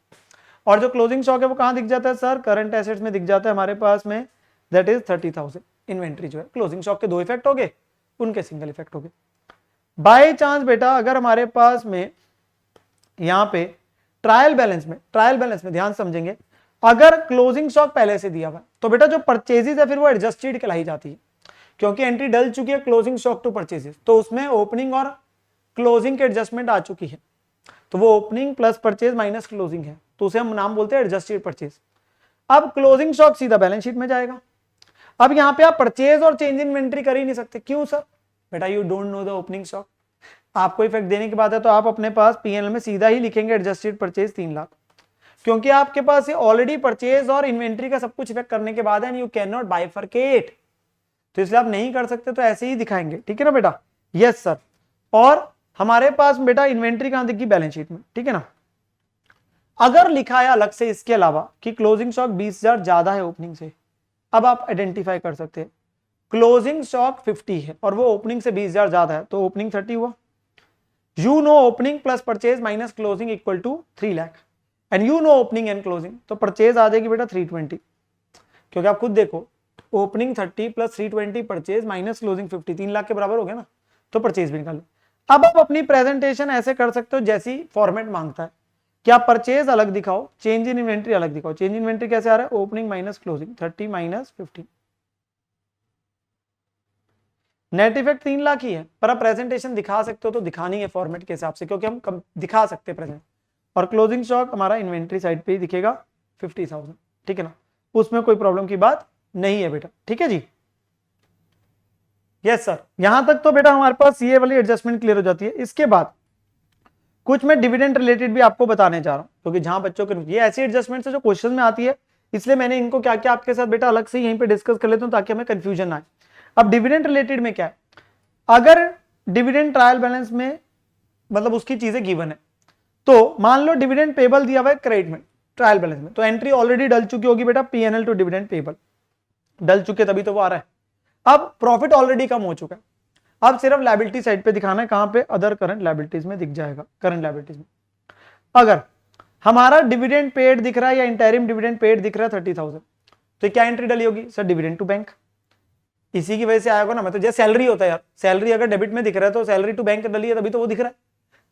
और जो क्लोजिंग स्टॉक है वो कहां दिख जाता है सर, करंट एसेट्स में दिख जाता है हमारे पास में, दैट इज 30,000 इन्वेंट्री जो है। क्लोजिंग स्टॉक के 2 इफेक्ट हो गए, उनके सिंगल इफेक्ट हो गए। बाय चांस बेटा अगर हमारे पास में यहां पे ट्रायल बैलेंस में ध्यान समझेंगे, अगर क्लोजिंग स्टॉक पहले से दिया हुआ तो बेटा जो परचेजेस है फिर वो एडजस्टेड कहलाई जाती है, क्योंकि एंट्री डल चुकी है क्लोजिंग स्टॉक टू परचेजेस, तो उसमें ओपनिंग और क्लोजिंग के एडजस्टमेंट आ चुकी है, तो वो opening plus purchase minus closing है, तो उसे हम नाम बोलते हैं एडजस्टेड परचेज। अब क्लोजिंग स्टॉक सीधा बैलेंस शीट में जाएगा। अब यहाँ पे आप परचेज और चेंज इन इन्वेंट्री कर ही नहीं सकते, क्यों सर, बेटा you don't know the opening stock, आपको इफेक्ट देने की बात है तो आप अपने पास पीएनएल में सीधा ही लिखेंगे एडजस्टेड परचेज 3 लाख, क्योंकि आपके पास ये ऑलरेडी परचेज और इन्वेंट्री का सब कुछ इफेक्ट करने के बाद है, यू कैन नॉट बाइफरकेट, तो इसलिए आप नहीं कर सकते, तो ऐसे ही दिखाएंगे, ठीक है ना बेटा, यस सर। और हमारे पास बेटा इन्वेंट्री कहां दिखी, बैलेंस शीट में, ठीक है ना। अगर लिखा है अलग से इसके अलावा कि क्लोजिंग स्टॉक 20,000 ज्यादा है ओपनिंग से, अब आप आइडेंटिफाई कर सकते हैं, क्लोजिंग स्टॉक 50 है और वो ओपनिंग से 20,000 ज्यादा है, तो ओपनिंग 30 हुआ, you know opening plus purchase minus closing equal to 3 lakh, and you know opening and closing, तो परचेज आ जाएगी बेटा 320, क्योंकि आप खुद देखो opening 30 plus 320 purchase minus closing 50, 3 lakh के बराबर हो गया ना, तो परचेज भी निकाल लो। अब आप अपनी प्रेजेंटेशन ऐसे कर सकते हो जैसी फॉर्मेट मांगता है, क्या परचेज अलग दिखाओ, चेंज इन इन्वेंट्री अलग दिखाओ। चेंज इन इन्वेंट्री कैसे आ रहा है, opening minus closing 30 minus 50, net effect 3 lakh ही है, पर आप प्रेजेंटेशन दिखा सकते हो तो दिखानी है फॉर्मेट के हिसाब से, क्योंकि हम कम दिखा सकते हैं प्रेजेंट। और क्लोजिंग स्टॉक हमारा इन्वेंट्री साइड पे ही दिखेगा 50,000, ठीक है ना, उसमें कोई प्रॉब्लम की बात नहीं है बेटा, ठीक है जी। यस सर, यहां तक तो बेटा हमारे पास ये वाली एडजस्टमेंट क्लियर हो जाती है। इसके बाद कुछ मैं डिविडेंड रिलेटेड भी आपको बताने जा रहा हूं, क्योंकि जहां बच्चों के ये ऐसी एडजस्टमेंट है जो क्वेश्चन में आती है, इसलिए मैंने इनको क्या क्या आपके साथ बेटा अलग से यहीं पे डिस्कस कर लेता हूं ताकि हमें कंफ्यूजन ना आए। अब डिविडेंड रिलेटेड में क्या है, अगर डिविडेंड ट्रायल बैलेंस में मतलब उसकी चीजें गिवन है, तो मान लो डिविडेंड पेबल दिया हुआ है क्रेडिट में ट्रायल बैलेंस में, तो एंट्री ऑलरेडी डल चुकी होगी बेटा, पीएनएल टू डिविडेंड पेबल डल चुके तभी तो वो आ रहा है। अब प्रॉफिट ऑलरेडी कम हो चुका है, अब सिर्फ लायबिलिटी साइड पे दिखाना है, कहां पे, अदर करंट लायबिलिटीज में दिख जाएगा, करंट लायबिलिटीज में। अगर हमारा डिविडेंड पेड दिख रहा है या इंटरिम डिविडेंड पेड दिख रहा है 30,000, तो क्या एंट्री डली होगी सर, डिविडेंड टू बैंक, इसी की वजह से आएगा ना। मैं तो जैसे सैलरी होता है यार, सैलरी अगर डेबिट में दिख रहा है तो सैलरी टू बैंक डली है तभी तो वो दिख रहा है,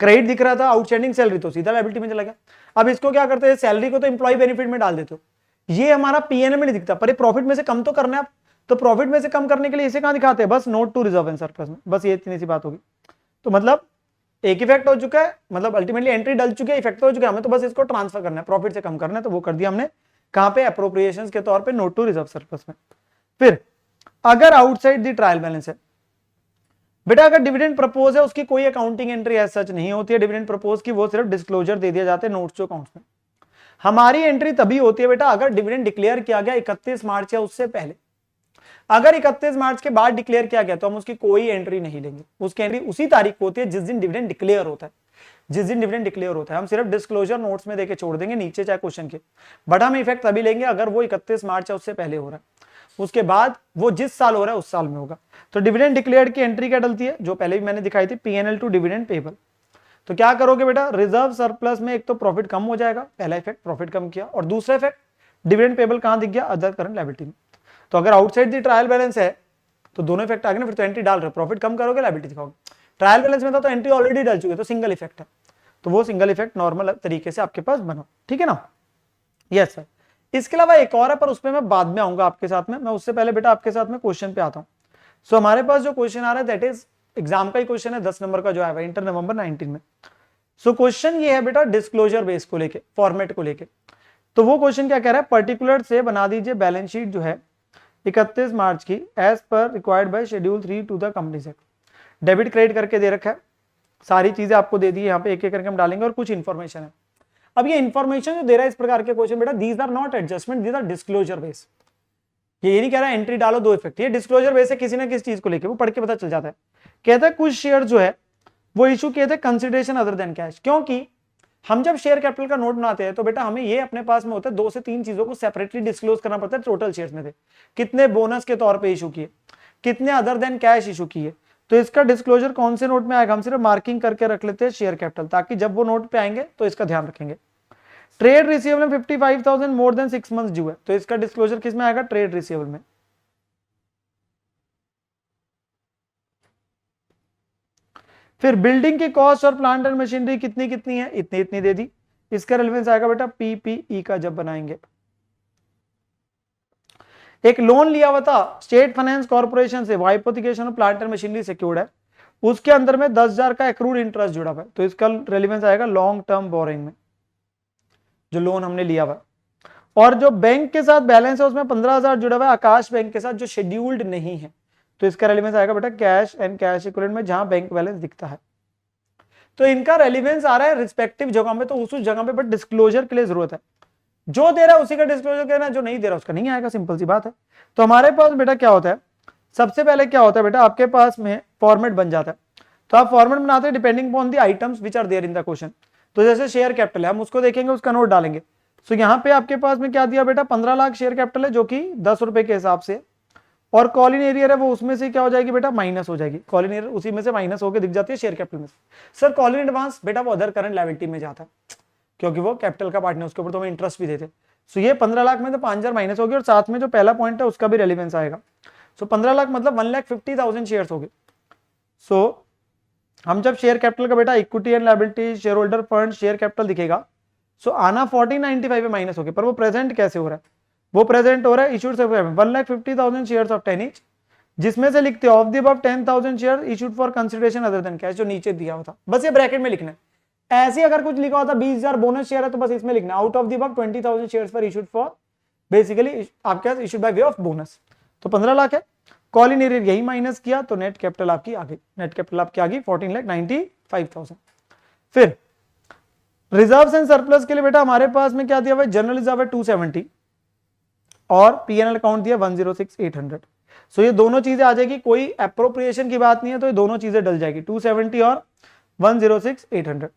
क्रेडिट दिख रहा था आउटस्टैंडिंग सैलरी तो सीधा लायबिलिटी में चला गया। अब इसको क्या करते हैं, सैलरी को तो एम्प्लॉय बेनिफिट में डाल देते हो, ये हमारा पीएनएल में नहीं दिखता, पर ये प्रॉफिट में से कम तो करना है आप, तो प्रॉफिट में से कम करने के लिए इसे कहां दिखाते हैं, बस note to reserve and surplus में, बस ये इतनी सी बात होगी। तो मतलब एक इफेक्ट हो चुका है, मतलब अल्टीमेटली एंट्री डल चुकी है, इफेक्ट हो चुका है, हमें तो बस इसको ट्रांसफर करना है, प्रॉफिट से कम करना है, तो वो कर दिया हमने कहां पे, अप्रोप्रिएशंस के तौर पे नोट टू रिजर्व सरप्लस में। फिर अगर आउटसाइड द ट्रायल बैलेंस है बेटा, अगर डिविडेंड प्रपोज है उसकी कोई अकाउंटिंग एंट्री एज सच नहीं होती है डिविडेंड प्रपोज की, वो सिर्फ डिस्क्लोजर दे दिया जाते हैं नोट्स टू अकाउंट्स में। हमारी एंट्री तभी होती है बेटा अगर डिविडेंड डिक्लेयर किया गया 31 मार्च या उससे पहले, अगर 31 मार्च के बाद डिक्लेयर किया गया तो हम उसकी कोई एंट्री नहीं लेंगे, उसकी एंट्री उसी तारीख को होती है जिस दिन डिविडेंड डिक्लेयर होता है, जिस दिन डिविडेंड डिक्लेयर होता है हम सिर्फ डिस्क्लोजर नोट्स में देके छोड़ देंगे नीचे चाहे क्वेश्चन के, बट हम इफेक्ट तभी लेंगे अगर वो 31 मार्च या उससे पहले हो रहा है, उसके बाद वो जिस साल हो रहा है उस साल में होगा। तो डिविडेंड डिक्लेयर्ड की एंट्री क्या डलती है, जो पहले भी मैंने दिखाई थी, पीएनएल टू डिविडेंड पेबल। तो क्या करोगे बेटा, रिजर्व सरप्लस में एक तो प्रॉफिट कम हो जाएगा, पहला इफेक्ट प्रॉफिट कम किया, और दूसरा इफेक्ट डिविडेंड पेबल कहां दिख गया, अदर करंट लायबिलिटी में। तो अगर आउटसाइड द ट्रायल बैलेंस है तो दोनों इफेक्ट आ गए ना, फिर तो एंट्री डाल रहे हो, प्रॉफिट कम करोगे लायबिलिटी दिखाओगे, ट्रायल बैलेंस में था तो एंट्री ऑलरेडी डल चुकी है, तो सिंगल इफेक्ट है, तो वो सिंगल इफेक्ट नॉर्मल तरीके से आपके पास बना, ठीक है ना। यस सर, इसके अलावा एक और है पर उसमें मैं बाद में आऊंगा आपके साथ में, मैं उससे पहले बेटा आपके साथ में क्वेश्चन पे आता हूं। सो हमारे पास जो क्वेश्चन आ रहा है दैट इज एग्जाम का ही क्वेश्चन है, 10 नंबर का जो आया है इंटर नवंबर 19 में। सो क्वेश्चन ये है बेटा डिस्क्लोजर बेस को लेके, फॉर्मेट को लेके। तो वो क्वेश्चन क्या कह रहा है, पर्टिकुलर से बना दीजिए बैलेंस शीट जो है 31 मार्च की as per required by schedule 3 to the companies act. Debit credit करके दे रखा है, सारी चीजें आपको दे दी है, यहाँ पे एक एक करके हम डालेंगे और कुछ इंफॉर्मेशन है। अब ये इंफॉर्मेशन जो दे रहा है इस प्रकार के क्वेश्चन बेटा, these are not adjustment, these are disclosure base. ये नहीं कह रहा है एंट्री डालो दो इफेक्ट, ये डिस्क्लोजर बेस है किसी ना किसी चीज को लेके, वो पढ़ के पता चल जाता है। कहता है कुछ शेयर जो है वो इशू किए थे कंसिडरेशन अदर देन कैश, क्योंकि हम जब शेयर कैपिटल का नोट बनाते हैं तो बेटा हमें ये अपने पास में होता है 2 से 3 चीजों को सेपरेटली डिस्क्लोज करना पड़ता है, टोटल शेयर्स में थे कितने बोनस के तौर पे इशू किए, कितने अदर देन कैश इशू किए। तो इसका डिस्क्लोजर कौन से नोट में आएगा, हम सिर्फ मार्किंग करके रख लेते हैं शेयर कैपिटल, ताकि जब वो नोट पे आएंगे तो इसका ध्यान रखेंगे। ट्रेड रिसीवेबल में 55,000 मोर देन 6 मंथ्स ड्यू है, तो इसका डिस्क्लोजर किस में आएगा, ट्रेड रिसीवेबल में। फिर बिल्डिंग की कॉस्ट और प्लांट एंड मशीनरी कितनी कितनी है, इतनी इतनी दे दी, इसका रेलेवेंस आएगा बेटा पीपीई का जब बनाएंगे। एक लोन लिया हुआ था स्टेट फाइनेंस कॉर्पोरेशन से, hypothecation plant and machinery secured है, उसके अंदर में 10,000 का एक्रूड इंटरेस्ट जुड़ा हुआ है, तो इसका रेलेवेंस आएगा लॉन्ग टर्म बोरिंग में, जो लोन हमने लिया हुआ। और जो बैंक के साथ बैलेंस है उसमें 15,000 जुड़ा हुआ है आकाश बैंक के साथ, जो शेड्यूल्ड नहीं है, तो इसका रेलेवेंस आएगा बेटा कैश एंड कैश इक्विवेलेंट में, जहां बैंक बैलेंस दिखता है। तो इनका रेलेवेंस आ रहा है रिस्पेक्टिव जगह में, तो उस जगह पे बट डिस्क्लोजर के लिए जरूरत है, जो दे रहा है उसी का डिस्क्लोजर करना, जो नहीं दे रहा उसका नहीं आएगा, सिंपल सी बात है। तो हमारे पास बेटा क्या होता है, सबसे पहले क्या होता है बेटा, आपके पास में फॉर्मेट बन जाता है, तो आप फॉर्मेट बनाते हैं depending upon the items which are there in the question. तो जैसे शेयर कैपिटल है, हम उसको देखेंगे, उसका नोट डालेंगे। सो यहाँ पे आपके पास में क्या दिया बेटा, 15 लाख शेयर कैपिटल है, जो कि 10 रुपए के हिसाब से, और कॉल इन एरियर है वो उसमें से क्या हो जाएगी बेटा, माइनस हो जाएगी, कॉल इन एरियर उसी में से माइनस होकर दिख जाती है शेयर कैपिटल में। सर कॉल इन एडवांस बेटा वो अदर करंट लायबिलिटी में जाता है, क्योंकि वो कैपिटल का पार्ट नहीं, उसके ऊपर तो हमें इंटरेस्ट भी देते। सो ये 15 लाख में से 5,000 माइनस हो गया और साथ में जो पहला पॉइंट है उसका भी रेलिवेंस आएगा। सो 15 लाख मतलब 1,50,000 शेयर्स हो गए। सो हम जब शेयर कैपिटल का बेटा equity and liability, share holder fund, share capital दिखेगा, सो आना 1495 में माइनस हो गया, पर वो प्रेजेंट कैसे हो रहा है? वो प्रेजेंट हो रहा है इशूड 1,50,000 शेयर्स ऑफ 10 ईच, जिसमें से लिखते हो of the above 10,000 share issued for consideration other than cash, जो नीचे दिया हुआ था, बस ये ब्रैकेट में लिखना है। ऐसे अगर कुछ लिखा होता 20,000 बोनस शेयर है तो बस इसमें लिखना out of the above 20,000 shares for issued for basically आपके पास issued by way of bonus. तो 15 लाख है, कॉल इन एरियर यही माइनस किया तो नेट कैपिटल आपकी आ गई, नेट कैपिटल आपकी आ गई 14,95,000। फिर रिजर्व्स एंड सरप्लस के लिए बेटा हमारे पास में क्या दिया हुआ है? जनरल रिजर्व है 270 और पीएनएल अकाउंट दिया 106,800। सो ये दोनों चीजें आ जाएगी, कोई अप्रोप्रिएशन की बात नहीं है तो ये दोनों चीजें डल जाएगी, 270 और 106,800।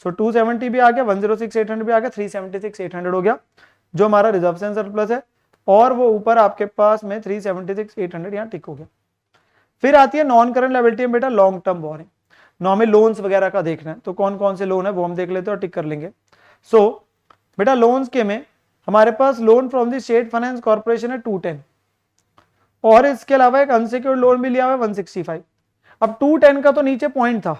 सो 270 भी आ गया, 106,800 भी आ गया, 376,800 हो गया जो हमारा रिजर्व एंड सरप्लस है, और वो ऊपर आपके पास में 376,800 यहाँ टिक हो गया। फिर आती है नॉन करंट लायबिलिटी में बेटा लॉन्ग टर्म बोरिंग, हमें लोन्स वगैरह का देखना है तो कौन कौन से लोन है वो हम देख लेते हैं और टिक कर लेंगे। सो बेटा लोन्स के में हमारे पास loan from the state finance corporation है 210 और इसके अलावा एक अनसिक्योर्ड लोन भी लिया हुआ है 165। अब 210 का तो नीचे पॉइंट था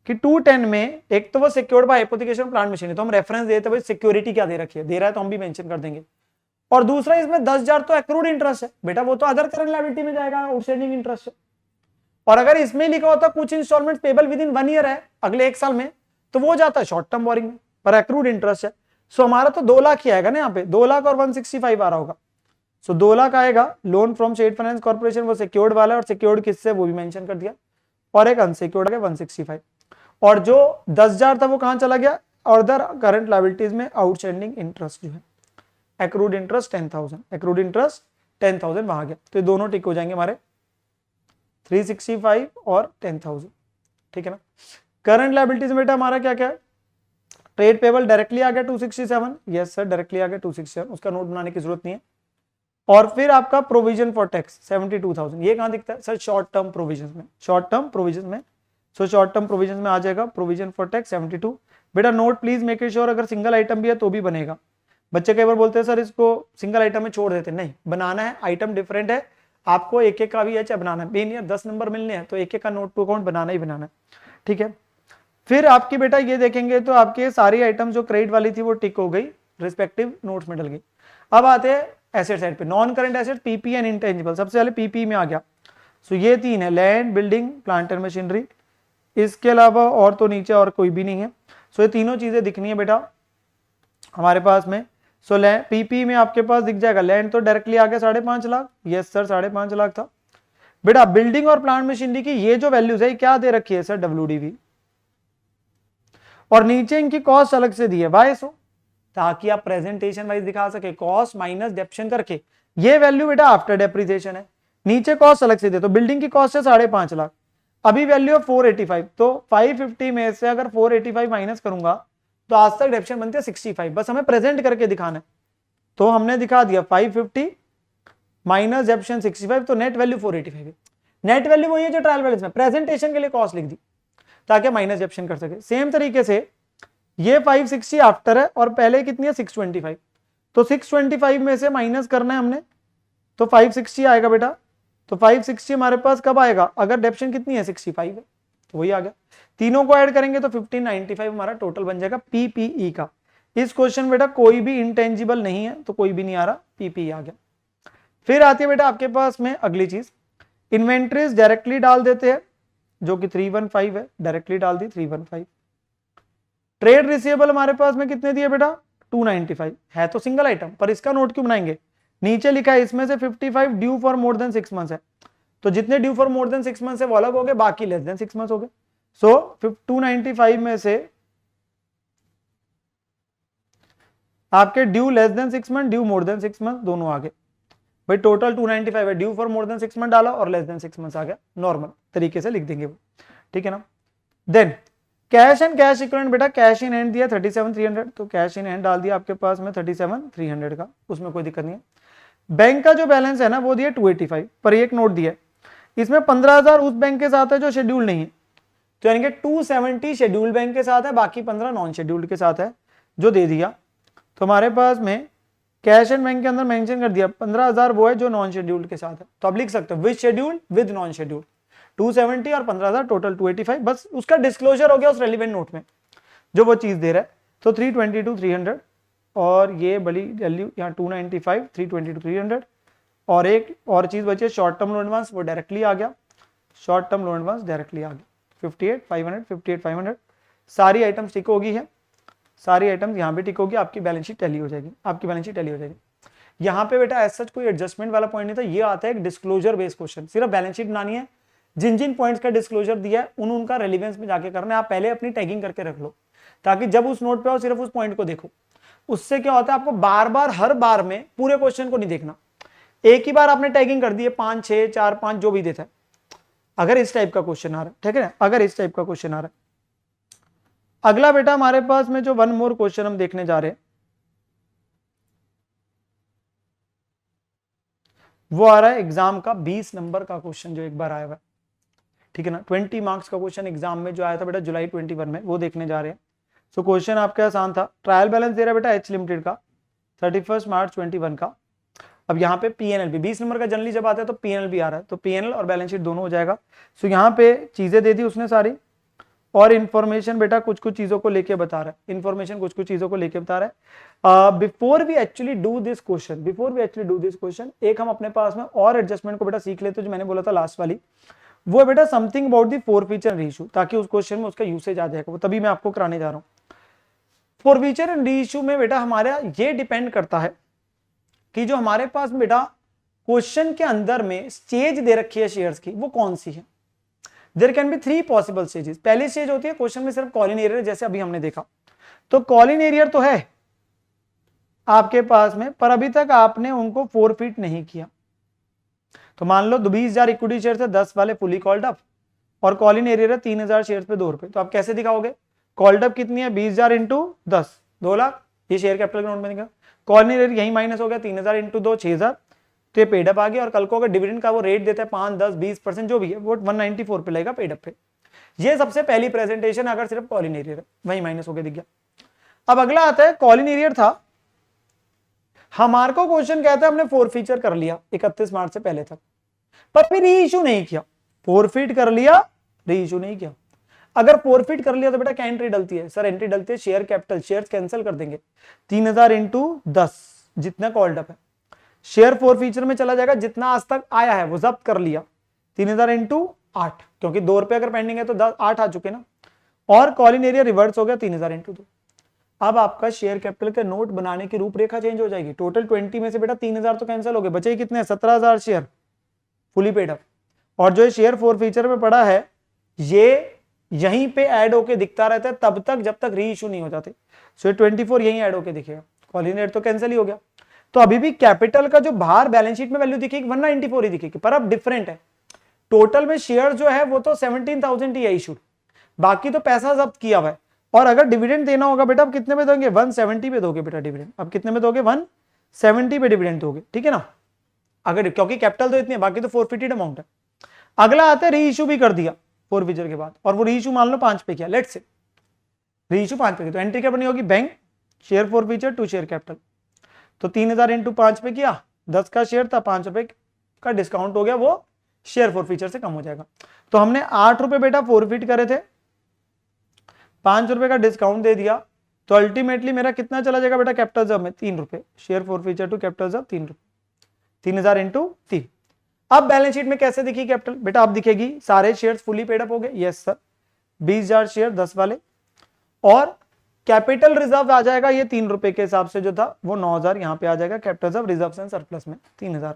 कि 210 में एक तो वो secured by hypothecation plant machinery, तो हम रेफरेंस देते भाई सिक्योरिटी क्या दे रखी है, दे रहा है तो हम भी मेंशन कर देंगे, और दूसरा इसमें 10,000 तो एक्रूड इंटरेस्ट है बेटा, वो तो अदर करंट लायबिलिटी में जाएगा, आउटस्टैंडिंग इंटरेस्ट है। और अगर इसमें लिखा होता कुछ instalment payable within 1 year है, अगले 1 साल में, तो वो जाता है शॉर्ट टर्म बोरिंग में, पर एक्रूड इंटरेस्ट है। सो हमारा तो 2 लाख ही आएगा ना यहाँ पे, 2 लाख और 165 आ रहा होगा। सो 2 लाख आएगा loan from state finance corporation, वो सिक्योर्ड वाला है, और सिक्योर्ड किससे वो भी मेंशन कर दिया, और एक अनसिक्योर्ड आ गया 165, और जो 10,000 था वो कहां चला गया, अदर करंट लायबिलिटीज में आउटस्टैंडिंग इंटरेस्ट जो है, एक्रूड इंटरेस्ट 10,000, एक्रूड इंटरेस्ट 10,000 वहां गया, तो ये दोनों टिक हो जाएंगे हमारे 365 और 10,000, ठीक है ना। करंट लायबिलिटीज में बेटा हमारा क्या क्या है, ट्रेड पेबल डायरेक्टली आ गया 267, यस सर डायरेक्टली आ गया 267, उसका नोट बनाने की जरूरत नहीं है। और फिर आपका प्रोविजन फॉर टैक्स 72,000, ये कहां दिखता है सर, शॉर्ट टर्म प्रोविजन में, शॉर्ट टर्म प्रोविजन में, सो शॉर्ट टर्म प्रोविजन में आ जाएगा प्रोविजन फॉर टैक्स 72। बेटा नोट प्लीज मेक श्योर अगर सिंगल आइटम भी है तो भी बनेगा, बच्चे कई बार बोलते हैं सर इसको सिंगल आइटम में छोड़ देते, नहीं बनाना है, आइटम डिफरेंट है, आपको एक एक का भी है चाहे बनाना है, बेन या 10 नंबर मिलने हैं तो एक एक का नोट टू अकाउंट बनाना ही बनाना है, ठीक है। फिर आपकी बेटा ये देखेंगे तो आपके सारी आइटम जो क्रेडिट वाली थी वो टिक हो गई, रिस्पेक्टिव नोट्स में डल गई। अब आते हैं एसेट साइड पे, non current asset PP and intangible, सबसे पहले पीपी में आ गया। सो ये 3 है, land, building, plant and machinery, इसके अलावा और तो नीचे और कोई भी नहीं है। सो ये तीनों चीजें दिखनी है बेटा हमारे पास में। सो पीपी में आपके पास दिख जाएगा, लैंड तो डायरेक्टली आ गया 5.5 लाख, यस सर 5.5 लाख था बेटा। बिल्डिंग और प्लांट मशीनरी की ये जो वैल्यूज है क्या दे रखी है सर, WDV, और नीचे इनकी कॉस्ट अलग से दी है, वाई सो ताकि आप प्रेजेंटेशन वाइज दिखा सके, कॉस्ट माइनस डेप्शन करके, ये वैल्यू बेटा आफ्टर डेप्रिसिएशन है, नीचे कॉस्ट अलग से दे। तो बिल्डिंग की कॉस्ट है 5.5 लाख, अभी वैल्यू है 485, तो 550 में से अगर 485 माइनस करूंगा तो आज तक डेप्शन बनती है 65, बस हमें प्रेजेंट करके दिखाना है, तो हमने दिखा दिया 550 माइनस डेप्शन 65, तो नेट वैल्यू 485 है। नेट वैल्यू वही है जो ट्रायल बैलेंस में, प्रेजेंटेशन के लिए कॉस्ट लिख दी ताकि माइनस डेप्शन कर सके। सेम तरीके से ये 560 आफ्टर है और पहले कितनी है 625, तो 625 में से माइनस करना है हमने, तो 560 आएगा बेटा। तो 560 हमारे पास कब आएगा, अगर डेप्शन कितनी है 65 है, तो वही आ गया। तीनों को ऐड करेंगे तो 1595 हमारा टोटल बन जाएगा पीपीई का। इस क्वेश्चन बेटा कोई भी इंटेंजिबल नहीं है तो कोई भी नहीं आ रहा, पीपीई आ गया। फिर आती है बेटा आपके पास में अगली चीज, इन्वेंट्रीज डायरेक्टली डाल देते हैं जो कि 315 है, डायरेक्टली डाल दी 315। ट्रेड रिसीवेबल हमारे पास में कितने दिए बेटा 295, है तो सिंगल आइटम पर इसका नोट क्यों बनाएंगे, नीचे लिखा है इसमें से 55 due for more than 6 months है, तो जितने due for more than 6 months है वो अलग हो गए, बाकी लेस देन 6 मंथ्स हो गए। सो 295 में से आपके due less than 6 month, due more than 6 month दोनों आ गए भाई, टोटल 295 है, due for more than 6 month डाला और लेस देन 6 मंथ्स आ गया, नॉर्मल तरीके से लिख देंगे वो, ठीक है ना। Then cash and cash equivalent बेटा, कैश इन हैंड दिया 37,300, तो कैश इन हैंड डाल दिया आपके पास में 37,300 का, उसमें कोई दिक्कत नहीं है। बैंक का जो बैलेंस है ना वो दिया 285, पर एक नोट दिया इसमें 15,000 उस बैंक के साथ है जो शेड्यूल नहीं है, तो यानी कि 270 शेड्यूल बैंक के साथ है, बाकी 15 नॉन शेड्यूल्ड के साथ है जो दे दिया। तो हमारे पास में कैश एंड बैंक के अंदर मेंशन कर दिया 15,000 वो है जो नॉन शेड्यूल्ड के साथ है, तो आप लिख सकते हो with scheduled with non scheduled 270 और 15,000 टोटल 285, बस उसका डिस्क्लोजर हो गया उस रेलिवेंट नोट में जो वो चीज दे रहा है। तो 322 300 और ये बड़ी वैल्यू यहाँ 295 322 300 और एक और चीज बची है शॉर्ट टर्म लोन एडवांस, वो डायरेक्टली आ गया, short term loan advance directly आ गया 58,500 58,500। सारी आइटम्स टिक होगी है, सारी आइटम्स यहाँ पे टिक होगी, आपकी बैलेंस शीट टैली हो जाएगी, आपकी बैलेंस शीट टैली हो जाएगी। यहाँ पे बेटा एज सच कोई एडजस्टमेंट वाला पॉइंट नहीं था, ये आता है एक डिस्क्लोजर बेस्ड क्वेश्चन, सिर्फ बैलेंस शीट बनानी है, जिन जिन पॉइंट्स का डिस्क्लोजर दिया है उनका रेलिवेंस में जाके करना है, आप पहले अपनी टैगिंग करके रख लो ताकि जब उस नोट पे आओ सिर्फ उस पॉइंट को देखो। उससे क्या होता है आपको बार बार हर बार में पूरे क्वेश्चन को नहीं देखना, एक ही बार आपने टैगिंग कर दी है 5 6 4 5 जो भी देता है। अगर इस टाइप का क्वेश्चन आ रहा है, ठीक है ना, अगर इस टाइप का क्वेश्चन आ रहा है। अगला बेटा हमारे पास में जो वन मोर क्वेश्चन हम देखने जा रहे हैं वो आ रहा है एग्जाम का 20 नंबर का क्वेश्चन जो एक बार आया हुआ है, ठीक है ना, 20 मार्क्स का क्वेश्चन एग्जाम में जो आया था बेटा जुलाई 21 में, वो देखने जा रहे हैं। सो क्वेश्चन आपका आसान था, ट्रायल बैलेंस दे रहा है बेटा एच लिमिटेड का 31 मार्च 21 का। अब यहाँ पे पीएनएल भी 20 नंबर का जनरली जब आता है तो पीएनएल भी आ रहा है, तो पीएनएल और बैलेंस शीट दोनों हो जाएगा। सो यहाँ पे चीजें दे दी उसने सारी, और इन्फॉर्मेशन बेटा कुछ कुछ चीजों को लेके बता रहा है, इन्फॉर्मेशन कुछ कुछ चीजों को लेके बता रहा है। Before we actually do this question, एक हम अपने पास में और एडजस्टमेंट को बेटा सीख लेते, जो मैंने बोला था लास्ट वाली, वो बेटा something about the four feature reissue, ताकि उस क्वेश्चन में उसका यूसेज आ जाएगा, वो तभी मैं आपको कराने जा रहा हूँ। फोर फीचर एंड रीइश्यू में बेटा हमारा ये डिपेंड करता है कि जो हमारे पास बेटा क्वेश्चन के अंदर में स्टेज दे रखी है शेयर्स की, वो कौन सी है। There can be 3 possible stages. पहली स्टेज होती है क्वेश्चन में सिर्फ कॉलिन एरियर, जैसे अभी हमने देखा, तो कॉलिन एरियर तो है आपके पास में, पर अभी तक आपने उनको फोरफीट नहीं किया। तो मान लो 20,000 इक्विटी शेयर है, 10 वाले फुली कॉल्ड अप, और कॉलिन एरियर है 3,000 शेयर पे 2 रुपए, तो आप कैसे दिखाओगे, कॉल्ड अप कितनी है 20,000 इंटू 10 2 लाख, ये शेयर कैपिटल ग्राउंड में दिखा, कॉलिन एरियर यही माइनस हो गया 3,000 इंटू 2 6,000, तो ये पेडअप आ गया। और कल को अगर डिविडेंड का वो रेट देता है 5 10 20% जो भी है, वो 194 पे लगेगा पेडअप पे। ये सबसे पहली प्रेजेंटेशन अगर सिर्फ कॉलिन एरियर है, वही माइनस हो गया दिख गया। अब अगला आता है कॉलिन एरियर था, हमारे को क्वेश्चन कहता है हमने फोर फीचर कर लिया 31 मार्च से पहले तक, पर फिर री इशू नहीं किया, फोरफीट कर लिया री इशू नहीं किया। अगर फोरफीट कर लिया तो बेटा क्या एंट्री डलती है, सर एंट्री डलती है शेयर कैपिटल, शेयर कैंसिल कर देंगे 3,000 इंटू 10 जितना कॉल्ड अप है, शेयर फोर फीचर में चला जाएगा, जितना आज तक आया है वो जब्त कर लिया 3,000 इंटू 8, क्योंकि 2 रुपए अगर पेंडिंग है तो 8 आ चुके ना, और कॉलिन एरिया रिवर्स हो गया 3,000 इंटू 2। अब आपका शेयर कैपिटल के नोट बनाने की रूपरेखा चेंज हो जाएगी। टोटल 20 में से बेटा 3,000 तो कैंसिल हो गए, बचे कितने 17,000 शेयर फुली पेड अप, और जो शेयर फोर फीचर में पड़ा है ये यहीं पे ऐड होके दिखता रहता है तब तक जब तक री इशू नहीं हो जाते। सो 24 यहीं ऐड होके दिखेगा, कॉलिन एरियर तो कैंसिल ही हो गया, तो अभी भी कैपिटल का जो बाहर बैलेंस शीट में वैल्यू दिखेगी 194 ही दिखेगी, पर अब डिफरेंट है, टोटल में शेयर जो है वो तो 17,000 ही है इशूड, बाकी तो पैसा जब्त किया हुआ है। और अगर डिविडेंड देना होगा बेटा अब कितने में दोगे, 170 पे दोगे बेटा डिविडेंड, अब कितने में दोगे 170 पे डिविडेंड दोगे, ठीक है ना, अगर क्योंकि कैपिटल तो इतनी है, बाकी तो फोरफिटेड अमाउंट है। अगला आता है री इशू भी कर दिया फोर फीचर के बाद, और वो री इशू मान लो 5 पे किया, लेट्स से री इशू 5 पे किया, तो एंट्री क्या बनी होगी, bank share forfeiture to share capital, तो 3,000 इंटू 5 पे किया, 10 का शेयर था, 5 रुपए का डिस्काउंट हो गया, वो शेयर फोर फीचर से कम हो जाएगा। तो हमने 8 रुपए बेटा फोरफीट करे थे, 5 रुपए का डिस्काउंट दे दिया, तो अल्टीमेटली मेरा कितना चला जाएगा बेटा कैपिटल जब में 3 रुपए, share forfeiture to capital जब 3 रुपए, 3,000 इंटू 3। अब बैलेंस शीट में कैसे दिखी कैपिटल बेटा, अब दिखेगी सारे शेयर्स फुली पेड अप हो गए, यस सर 20,000 शेयर 10 वाले, और कैपिटल रिजर्व आ जाएगा ये 3 रुपए के हिसाब से जो था वो 9,000 यहाँ पे आ जाएगा capital reserve, reserve and surplus में 3,000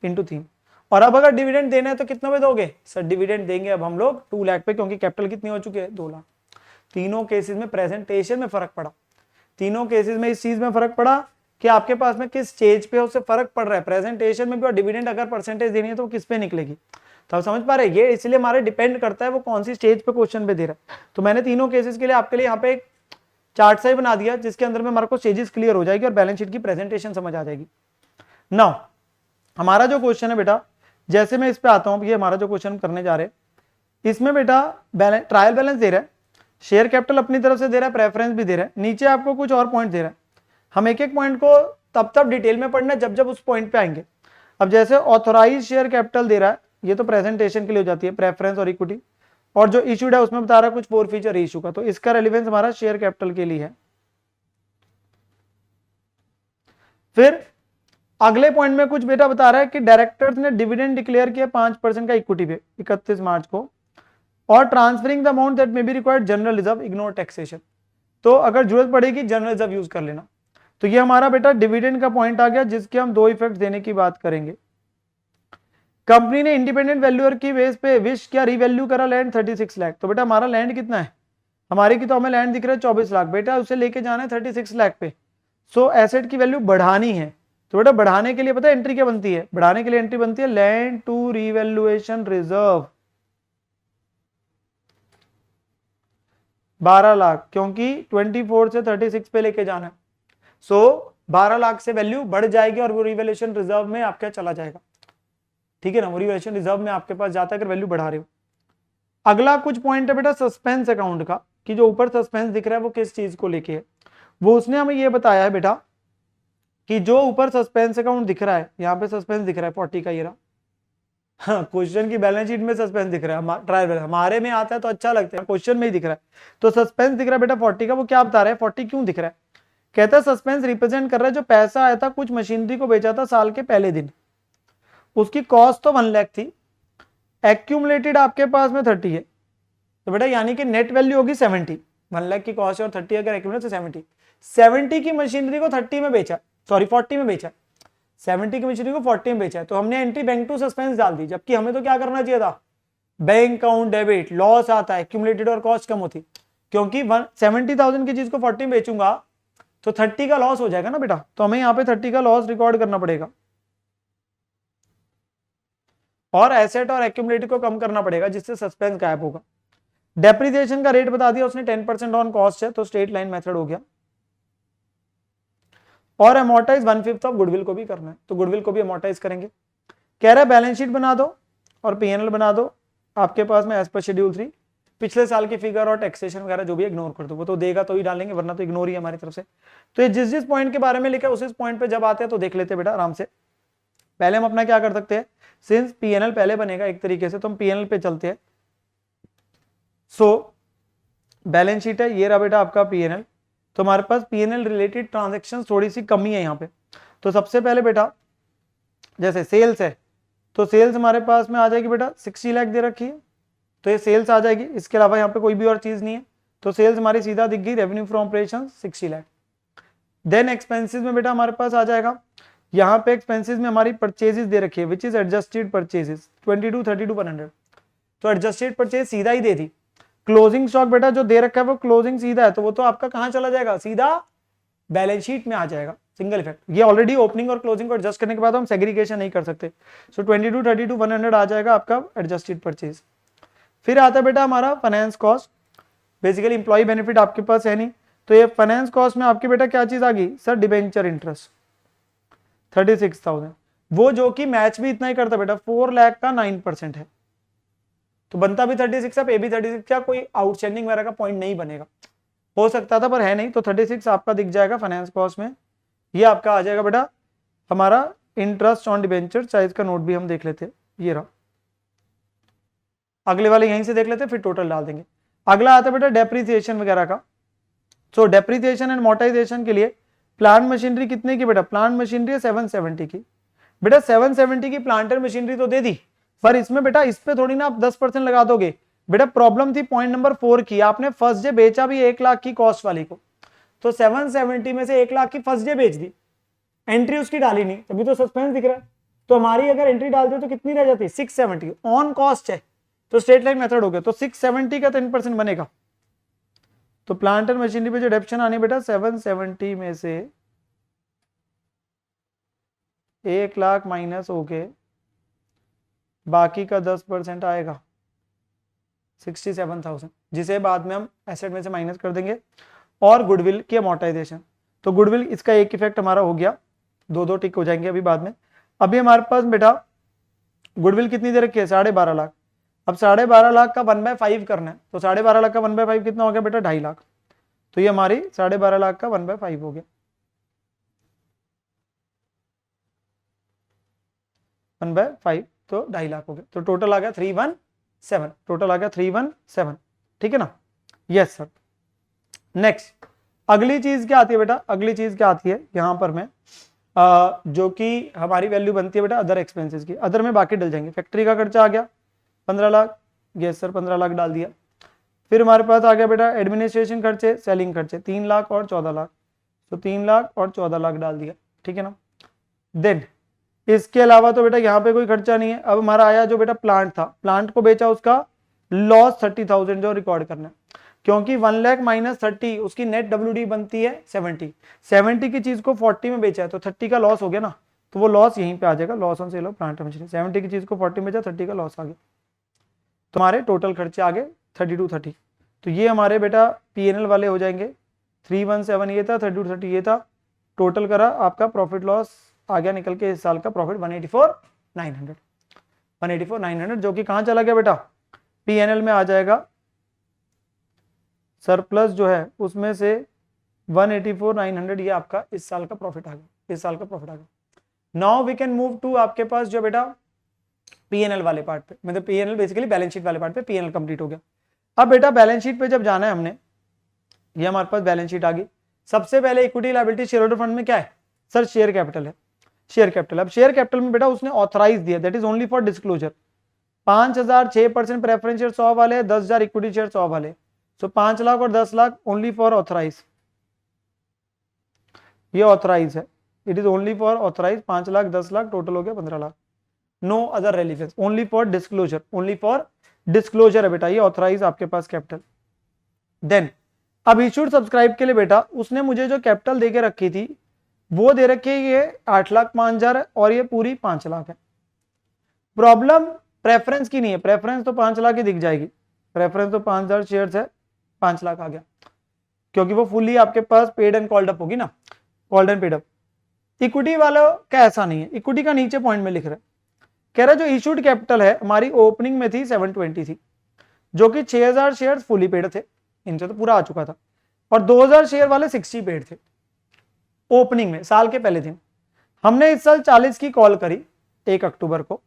इंटू 3। और अब अगर डिविडेंड देना है तो कितना पे दोगे, सर डिविडेंड देंगे अब हम लोग 2 लाख पे, क्योंकि कैपिटल कितनी हो चुकी है 2 लाख। तीनों केसेस में प्रेजेंटेशन में फर्क पड़ा, तीनों केसेस में इस चीज में फर्क पड़ा कि आपके पास में किस स्टेज पे उससे फर्क पड़ रहा है, प्रेजेंटेशन में भी, और डिविडेंड अगर परसेंटेज देनी है तो किस पे निकलेगी। तो आप समझ पा रहे हैं, ये इसलिए हमारे डिपेंड करता है वो कौन सी स्टेज पे क्वेश्चन पे दे रहा है। तो मैंने तीनों केसेस के लिए आपके लिए यहाँ पे एक चार्ट सा ही बना दिया, जिसके अंदर में हमारे को स्टेजेस क्लियर हो जाएगी और बैलेंस शीट की प्रेजेंटेशन समझ आ जाएगी। नाउ हमारा जो क्वेश्चन है बेटा, जैसे मैं इस पे आता हूँ, ये हमारा जो क्वेश्चन करने जा रहे हैं, इसमें बेटा ट्रायल बैलेंस दे रहा है, शेयर कैपिटल अपनी तरफ से दे रहा है, प्रेफरेंस भी दे रहा है, नीचे आपको कुछ और पॉइंट दे रहा है। हम एक एक पॉइंट को तब तब डिटेल में पढ़ना जब जब उस पॉइंट पे आएंगे। अब जैसे ऑथोराइज शेयर कैपिटल दे रहा है, ये तो प्रेजेंटेशन के लिए हो जाती है, प्रेफरेंस और इक्विटी, और जो इशूड है उसमें बता रहा है कुछ फोर फीचर इशू का, तो इसका रेलिवेंस हमारा शेयर कैपिटल के लिए है। फिर अगले पॉइंट में कुछ बेटा बता रहा है कि डायरेक्टर्स ने डिविडेंड डिक्लेयर किया 5% का इक्विटी पे 31 मार्च को, और transferring the amount that may be required general reserve ignore taxation, तो अगर जरूरत पड़ेगी जनरल रिजर्व यूज कर लेना। तो ये हमारा बेटा डिविडेंड का पॉइंट आ गया, जिसके हम दो इफेक्ट देने की बात करेंगे। कंपनी ने इंडिपेंडेंट वैल्यूअर की बेस पे विश क्या रिवैल्यू करा लैंड 36 लाख, तो बेटा हमारा लैंड कितना है, हमारी की तो हमें लैंड दिख रहा है 24 लाख, बेटा उसे लेके जाना है 36 लाख पे। सो एसेट की वैल्यू बढ़ानी है, तो बेटा बढ़ाने के लिए पता है एंट्री क्या बनती है, बढ़ाने के लिए एंट्री बनती है land to revaluation reserve 12 lakh, क्योंकि 24 से 36 पे लेके जाना है। सो 12 लाख से वैल्यू बढ़ जाएगी और वो रिवैल्यूएशन रिजर्व में आपका चला जाएगा, ठीक है ना, वो रिवैल्यूएशन रिजर्व में आपके पास जाता है अगर वैल्यू बढ़ा रहे हो। अगला कुछ पॉइंट है बेटा सस्पेंस अकाउंट का, कि जो ऊपर सस्पेंस दिख रहा है वो किस चीज को लेके है, वो उसने हमें ये बताया है बेटा कि जो ऊपर सस्पेंस अकाउंट दिख रहा है, यहाँ पे सस्पेंस दिख रहा है 40 का, ये रहा। हाँ, क्वेश्चन की बैलेंस शीट में सस्पेंस दिख रहा है, ट्रायल बैलेंस हमारे में आता है तो अच्छा लगता है, क्वेश्चन में ही दिख रहा है। तो सस्पेंस दिख रहा है बेटा 40 का, वो क्या बता रहा है 40 क्यों दिख रहा है, कहता है सस्पेंस रिप्रेजेंट कर रहा है जो पैसा आया था कुछ मशीनरी को बेचा था साल के पहले दिन, उसकी कॉस्ट तो 1 लाख थी, एक्यूमुलेटेड आपके पास में 30 है, तो बेटा यानी कि नेट वैल्यू होगी 70, 1 लाख की कॉस्ट और 30 अगर एक्यूमुलेट तो 70 की मशीनरी को 30 में बेचा, सॉरी 40 में बेचा, 70 की मशीनरी को 40 में बेचा, तो हमने एंट्री बैंक टू सस्पेंस डाल दी, जबकि हमें तो क्या करना चाहिए था, बैंक अकाउंट डेबिट, लॉस आता है, एक्यूमुलेटेड और कॉस्ट कम होती, क्योंकि 70,000 की चीज को 40 में बेचूंगा तो 30 का लॉस हो जाएगा ना बेटा, तो हमें यहाँ पे 30 का लॉस रिकॉर्ड करना पड़ेगा, और एसेट और एक्यूमुलेटेड को कम करना पड़ेगा, जिससे सस्पेंस गायब होगा। डेप्रिसिएशन का रेट बता दिया उसने 10% ऑन कॉस्ट है, तो स्ट्रेट लाइन मेथड हो गया, और अमोर्टाइज 1/5 ऑफ गुडविल को भी करना है, तो गुडविल को भी अमोर्टाइज करेंगे। कह रहा है बैलेंस शीट बना दो और पीएनएल बना दो आपके पास में एज पर शेड्यूल 3, पिछले साल की फिगर और टैक्सेशन वगैरह जो भी इग्नोर कर दो, वो तो देगा तो ही डालेंगे, वरना तो इग्नोर ही हमारी तरफ से। तो ये जिस जिस पॉइंट के बारे में लिखा है उस पॉइंट पे जब आते हैं तो देख लेते हैं बेटा आराम से। पहले हम अपना क्या कर सकते हैं, सिंस पीएनएल पहले बनेगा एक तरीके से, तो हम पीएनएल पे चलते हैं। सो बैलेंस शीट है, ये रहा बेटा आपका पीएनएल, तो हमारे पास पीएनएल रिलेटेड ट्रांजेक्शन थोड़ी सी कमी है यहाँ पे। तो सबसे पहले बेटा जैसे सेल्स है, तो सेल्स हमारे पास में आ जाएगी बेटा 60 लाख दे रखी है, तो ये सेल्स आ जाएगी, इसके अलावा यहाँ पे कोई भी और चीज नहीं है, तो सेल्स हमारी सीधा दिख गई, revenue from operation 60 lakh. Then expenses में बेटा हमारे पास आ जाएगा, यहाँ पे एक्सपेंसेस में हमारी परचेजेस दे रखी है विच इज एडजस्टेड परचेजेस 22, 32, 100, तो एडजस्टेड परचेज सीधा ही दे दी। क्लोजिंग स्टॉक बेटा जो दे रखा है वो क्लोजिंग सीधा है, तो वो तो आपका कहाँ चला जाएगा, सीधा बैलेंस शीट में आ जाएगा, सिंगल इफेक्ट। ये ऑलरेडी ओपनिंग और क्लोजिंग को एडजस्ट करने के बाद हम सेग्रीगेशन नहीं कर सकते, सो 22, 32, 100 आ जाएगा आपका एडजस्टेड परचेज। फिर आता है बेटा हमारा finance cost, basically employee benefit आपके पास है नहीं, तो ये फाइनेंस कॉस्ट में आपकी बेटा क्या चीज आ गई सर, डिबेंचर इंटरेस्ट 36,000, वो जो कि मैच भी इतना ही करता बेटा, 4 लाख का 9% है, तो बनता भी 36 है, पे भी 36, क्या कोई आउटस्टैंडिंग वगैरह का पॉइंट नहीं बनेगा, हो सकता था पर है नहीं, तो 36 आपका दिख जाएगा फाइनेंस कॉस्ट में। ये आपका आ जाएगा बेटा हमारा इंटरेस्ट ऑन डिबेंचर, चाहे इसका नोट भी हम देख लेते हैं, ये रहा, अगले वाले यहीं से देख लेते फिर टोटल डाल देंगे। अगला आता है बेटा डेप्रिसिएशन वगैरह का, सो डेप्रिसिएशन एंड मोटाइजेशन के लिए प्लांट मशीनरी कितने की बेटा, प्लांट मशीनरी है 770 की, बेटा 770 की प्लांटर मशीनरी तो दे दी, पर इसमें बेटा इस पे थोड़ी ना आप 10% लगा दोगे, बेटा प्रॉब्लम थी पॉइंट नंबर 4 की, आपने फर्स्ट डे बेचा भी 1 लाख की कॉस्ट वाली को, तो 770 में से 1 लाख की फर्स्ट डे बेच दी, एंट्री उसकी डाली नहीं, तभी तो सस्पेंस दिख रहा है, तो हमारी अगर एंट्री डालते हो तो कितनी रह जाती है 670, ऑन कॉस्ट है, तो स्ट्रेट लाइन मेथड हो गया, तो 670 का 10% बनेगा, तो प्लांट एंड मशीनरी पे जो डेप्शन आनी बेटा 770 में से 1 लाख माइनस हो गए, बाकी का 10% आएगा 67,000, जिसे बाद में हम एसेट में से माइनस कर देंगे, और गुडविल की अमोर्टाइजेशन, तो गुडविल इसका एक इफेक्ट हमारा हो गया, दो टिक हो जाएंगे अभी बाद में। अभी हमारे पास बेटा गुडविल कितनी दे रखी है 12.5 लाख, अब 12.5 लाख का 1/5 करना है, तो 12.5 लाख का 1/5 कितना हो गया बेटा 2.5 लाख, तो ये हमारी 12.5 लाख का 1/5 हो गया। 1/5 तो 2.5 लाख हो गया, तो टोटल आ गया 317, टोटल आ गया 317, ठीक है ना। Yes sir. नेक्स्ट अगली चीज क्या आती है बेटा, अगली चीज क्या आती है यहां पर मैं जो कि हमारी वैल्यू बनती है बेटा अदर एक्सपेंसेस की। अदर में बाकी डल जाएंगे। फैक्ट्री का खर्चा आ गया 15 लाख, यस सर 15 लाख डाल दिया। फिर हमारे पास आ गया बेटा एडमिनिस्ट्रेशन खर्चे, सेलिंग खर्चे 3 लाख और 14 लाख, तो 3 लाख और 14 लाख डाल दिया, ठीक है ना। देन इसके अलावा तो बेटा यहाँ पे कोई खर्चा नहीं है। अब हमारा आया जो बेटा प्लांट था, प्लांट को बेचा, उसका लॉस 30,000 जो रिकॉर्ड करना है, क्योंकि 1 लाख माइनस 30 उसकी नेट WD बनती है 70 की चीज को 40 में बेचा है तो 30 का लॉस हो गया ना, तो वो लॉस यहीं पे आ जाएगा, loss on sale of plant machinery. 70 की चीज को 40 में बेचा, 30 का लॉस आ गया, तुम्हारे टोटल खर्चे आ गए 3230। तो ये हमारे बेटा P&L वाले हो जाएंगे। 317 ये था, 3230 ये था, टोटल करा आपका प्रॉफिट लॉस आ गया निकल के इस साल का प्रॉफिट 184,900 जो कि कहां चला गया बेटा, P&L में आ जाएगा। सरप्लस जो है उसमें से 184,900 ये आपका इस साल का प्रॉफिट आ गया, इस साल का प्रॉफिट आ गया। Now we can move to आपके पास जो बेटा P&L वाले पार्ट पे, मतलब P&L बेसिकली बैलेंस शीट वाले पार्ट पे P&L कंप्लीट हो गया। अब बेटा बैलेंस शीट पे जब जाना है हमने, ये हमारे पास बैलेंस शीट आ गई। सबसे पहले equity liability share holder fund में क्या है सर, शेयर कैपिटल है, शेयर कैपिटल। अब शेयर कैपिटल में बेटा उसने ऑथराइज दिया, that is only for disclosure. 5,000 6% preference share 100 वाले, 10,000 इक्विटी शेयर 100 वाले, सो 5 लाख और 10 लाख ओनली फॉर ऑथराइज, ये ऑथराइज है, it is only for authorise. 5 lakh 10 lakh total हो गया 15 lakh. No other relevance, only for disclosure, only for disclosure है बेटा ये ऑथराइज आपके पास कैपिटल। देन अब इशूड सब्सक्राइब के लिए बेटा उसने मुझे जो कैपिटल देके रखी थी वो दे रखी है, ये 8,05,000 है और ये पूरी 5 लाख है। प्रॉब्लम प्रेफरेंस की नहीं है, प्रेफरेंस तो 5 लाख ही दिख जाएगी, प्रेफरेंस तो 5,000 शेयर्स है, 5 लाख आ गया, क्योंकि वो फुली आपके पास पेड एंड कॉल्ड अप होगी ना, called and paid up. Equity वालों का ऐसा नहीं है, इक्विटी का नीचे पॉइंट में लिख रहा है, कह रहा है जो इशूड कैपिटल है हमारी ओपनिंग में थी 720 थी, जो कि 6,000 शेयर फुली पेड थे, इनसे तो पूरा आ चुका था, और 2,000 शेयर वाले 60 पेड थे ओपनिंग में, साल के पहले दिन। हमने इस साल 40 की कॉल करी 1 अक्टूबर को,